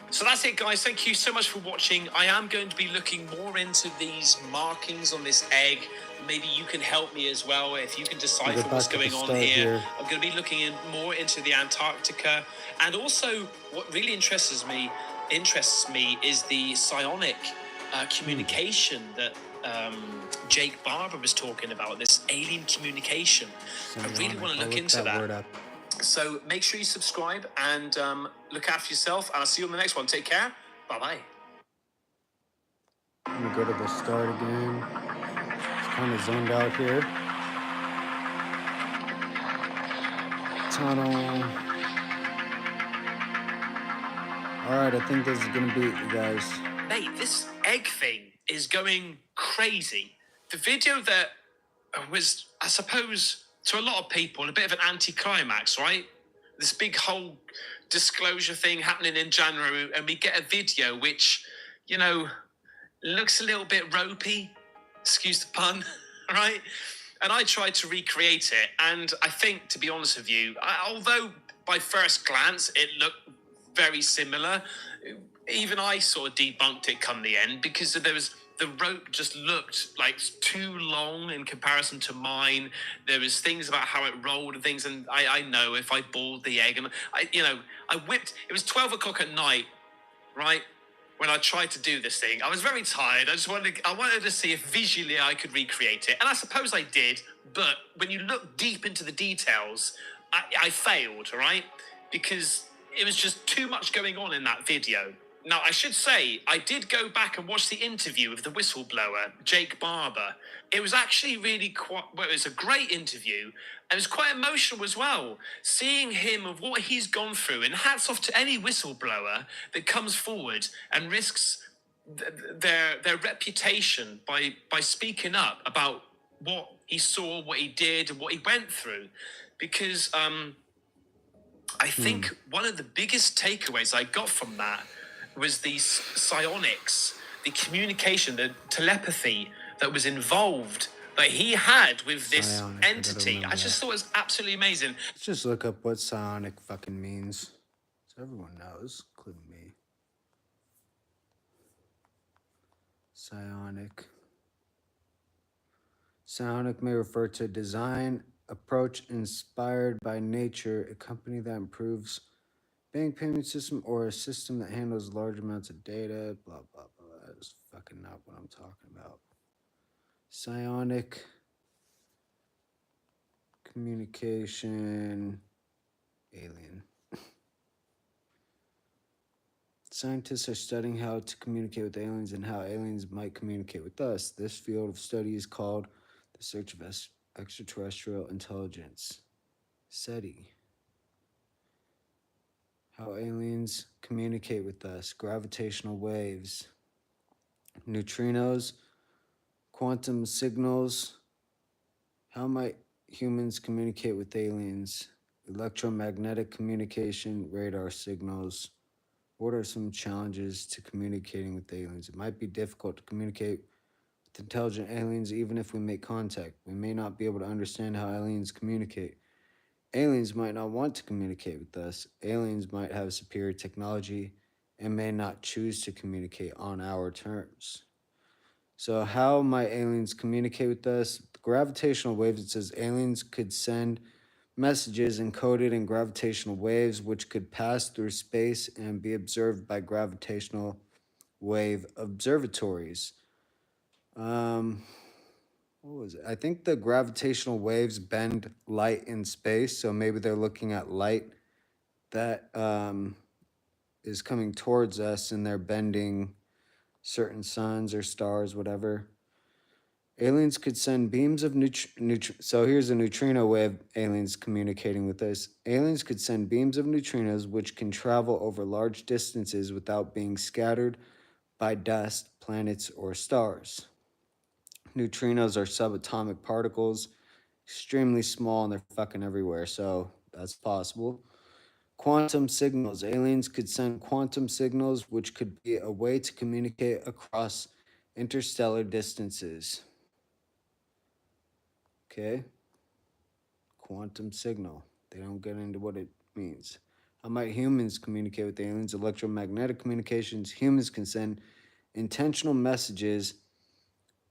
So that's it, guys. Thank you so much for watching. I am going to be looking more into these markings on this egg. Maybe you can help me as well if you can decipher what's going on here. I'm going to be looking more into the Antarctica. And also, what really interests me is the psionic communication that Jake Barber was talking about, this alien communication. I really want to look into that. So make sure you subscribe and look after yourself. And I'll see you on the next one. Take care. Bye-bye. I'm gonna go to the start again. It's kind of zoned out here. Tunnel. All right, I think this is gonna be it, you guys. Mate, this egg thing is going crazy. The video that was, I suppose, to a lot of people, a bit of an anticlimax, right? This big whole disclosure thing happening in January, and we get a video which, you know, looks a little bit ropey, excuse the pun, right? And I tried to recreate it, and I think, to be honest with you, although by first glance it looked very similar, even I sort of debunked it come the end because there was the rope just looked like too long in comparison to mine. There was things about how it rolled and things, and I know if I boiled the egg and I whipped. It was 12 o'clock at night, right? When I tried to do this thing, I was very tired. I wanted to see if visually I could recreate it, and I suppose I did. But when you look deep into the details, I failed, right? Because it was just too much going on in that video. Now, I should say, I did go back and watch the interview with the whistleblower, Jake Barber. It was actually really it was a great interview, and it was quite emotional as well. Seeing him of what he's gone through, and hats off to any whistleblower that comes forward and risks their reputation by speaking up about what he saw, what he did, and what he went through. Because I think one of the biggest takeaways I got from that was the psionics, the communication, the telepathy that was involved that he had with this Psionic, I gotta entity. remember I just that. thought it was absolutely amazing. Let's just look up what psionic fucking means. So everyone knows, including me. Psionic. Psionic may refer to a design approach inspired by nature, a company that improves bank payment system or a system that handles large amounts of data, blah, blah, blah. That's fucking not what I'm talking about. Psionic communication alien. Scientists are studying how to communicate with aliens and how aliens might communicate with us. This field of study is called the search of extraterrestrial intelligence. SETI. How aliens communicate with us. Gravitational waves. Neutrinos. Quantum signals. How might humans communicate with aliens? Electromagnetic communication, radar signals. What are some challenges to communicating with aliens? It might be difficult to communicate with intelligent aliens even if we make contact. We may not be able to understand how aliens communicate. Aliens might not want to communicate with us. Aliens might have superior technology and may not choose to communicate on our terms. So how might aliens communicate with us? The gravitational waves, it says aliens could send messages encoded in gravitational waves which could pass through space and be observed by gravitational wave observatories. What was it? I think the gravitational waves bend light in space, so maybe they're looking at light that is coming towards us and they're bending certain suns or stars, whatever. Aliens could send beams of so here's a neutrino wave aliens communicating with us. Aliens could send beams of neutrinos which can travel over large distances without being scattered by dust, planets, or stars. Neutrinos are subatomic particles, extremely small, and they're fucking everywhere, so that's possible. Quantum signals. Aliens could send quantum signals which could be a way to communicate across interstellar distances. Okay. Quantum signal. They don't get into what it means. How might humans communicate with aliens? Electromagnetic communications. Humans can send intentional messages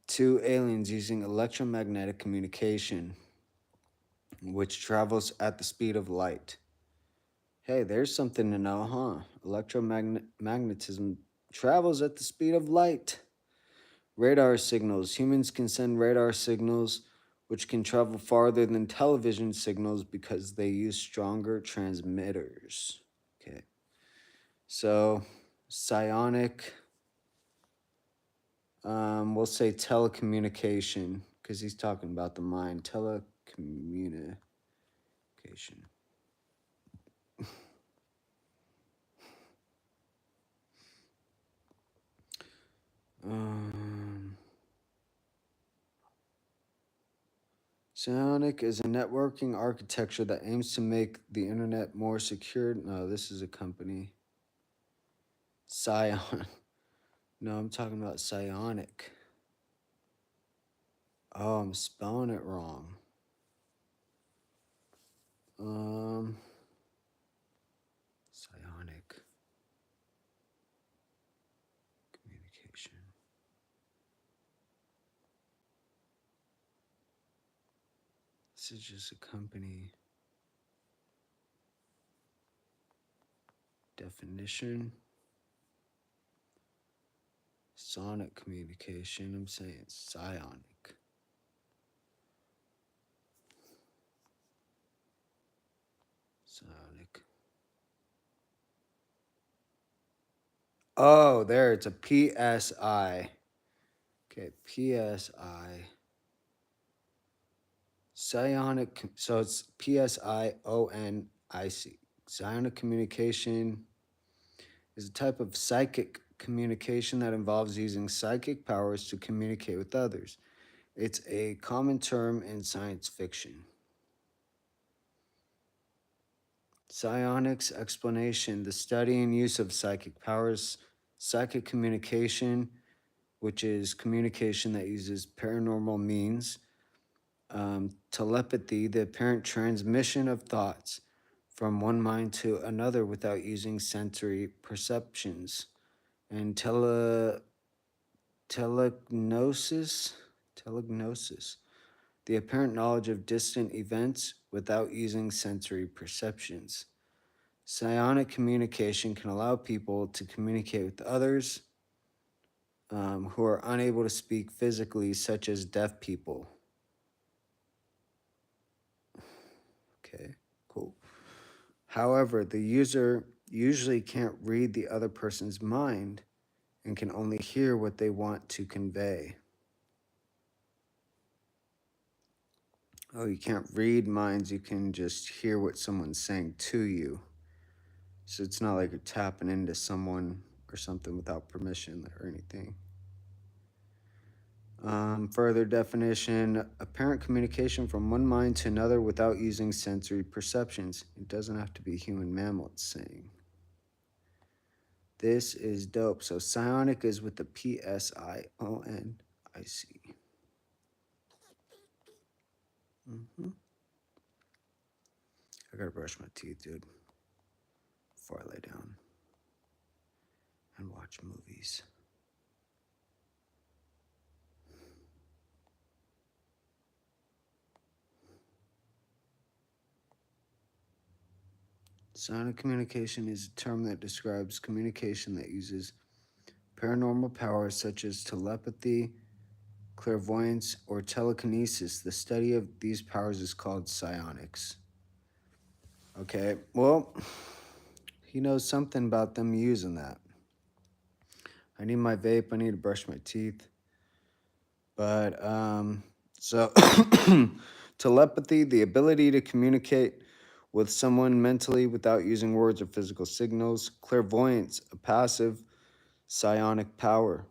to aliens using electromagnetic communication, which travels at the speed of light. Hey, there's something to know, huh? Electromagnetism travels at the speed of light. Radar signals. Humans can send radar signals which can travel farther than television signals because they use stronger transmitters. Okay. So, psionic, we'll say telecommunication, because he's talking about the mind. Telecommunication. Psionic is a networking architecture that aims to make the internet more secure. No, this is a company. Psion. No, I'm talking about psionic. Oh, I'm spelling it wrong. Psionic. This is just a company definition. Sonic communication. I'm saying psionic. Psionic. Oh, there. It's a PSI. Okay, PSI. Psionic. So it's PSIONIC. Psionic communication is a type of psychic communication that involves using psychic powers to communicate with others. It's a common term in science fiction. Psionics explanation: the study and use of psychic powers, psychic communication, which is communication that uses paranormal means, telepathy, the apparent transmission of thoughts from one mind to another without using sensory perceptions, and telegnosis, the apparent knowledge of distant events without using sensory perceptions. Psionic communication can allow people to communicate with others who are unable to speak physically, such as deaf people. Okay, cool. However, the user usually can't read the other person's mind and can only hear what they want to convey. Oh, you can't read minds, you can just hear what someone's saying to you. So it's not like you're tapping into someone or something without permission or anything. Further definition: apparent communication from one mind to another without using sensory perceptions. It doesn't have to be human mammal, it's saying. This is dope. So psionic is with the PSIONIC. I gotta brush my teeth, dude, before I lay down and watch movies. Psionic communication is a term that describes communication that uses paranormal powers such as telepathy, clairvoyance, or telekinesis. The study of these powers is called psionics. Okay, well, he knows something about them using that. I need my vape, I need to brush my teeth. But, so, telepathy, the ability to communicate with someone mentally without using words or physical signals. Clairvoyance, a passive psionic power.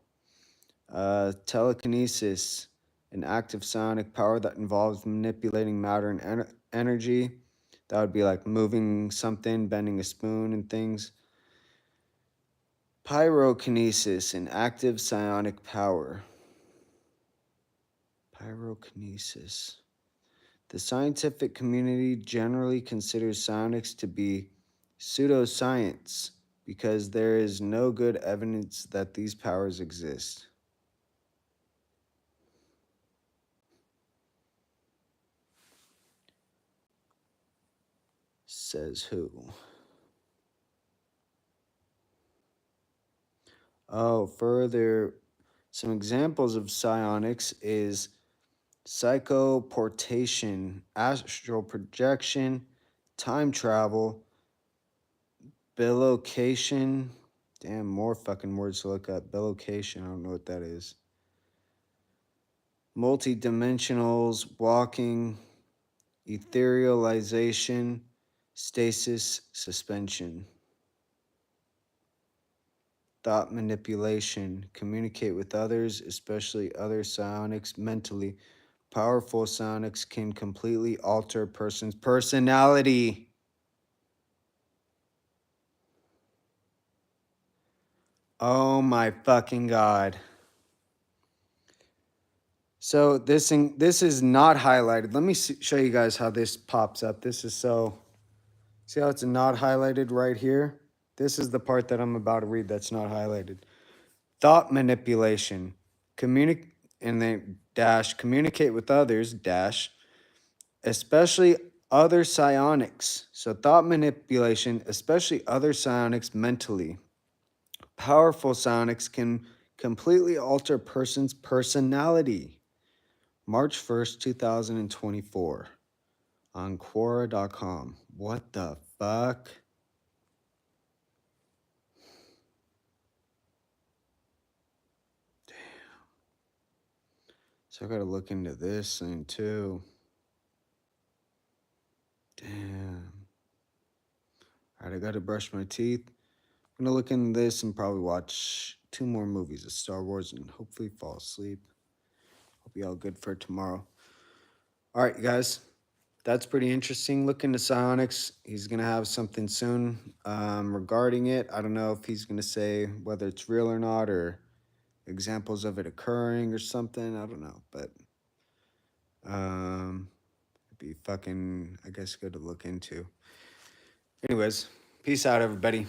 Telekinesis, an active psionic power that involves manipulating matter and energy. That would be like moving something, bending a spoon and things. Pyrokinesis, an active psionic power. Pyrokinesis. The scientific community generally considers psionics to be pseudoscience because there is no good evidence that these powers exist. Says who? Oh, further, some examples of psionics is psychoportation, astral projection, time travel, bilocation. Damn, more fucking words to look up. Bilocation, I don't know what that is. Multidimensionals, walking, etherealization, stasis, suspension. Thought manipulation, communicate with others, especially other psionics, mentally. Powerful psionics can completely alter a person's personality. Oh my fucking God. So this is not highlighted. Let me show you guys how this pops up. This is so, see how it's not highlighted right here? This is the part that I'm about to read that's not highlighted. Thought manipulation, and then dash, communicate with others, dash, especially other psionics. So thought manipulation, especially other psionics mentally. Powerful psionics can completely alter a person's personality. March 1st, 2024 on Quora.com. What the fuck? Damn. So I gotta look into this thing too. Damn. All right, I gotta brush my teeth. I'm gonna look into this and probably watch 2 more movies of Star Wars and hopefully fall asleep. Hope you all good for tomorrow. All right, you guys. That's pretty interesting. Look into psionics. He's gonna have something soon regarding it. I don't know if he's gonna say whether it's real or not, or examples of it occurring or something. I don't know, but it'd be fucking, I guess, good to look into. Anyways, peace out, everybody.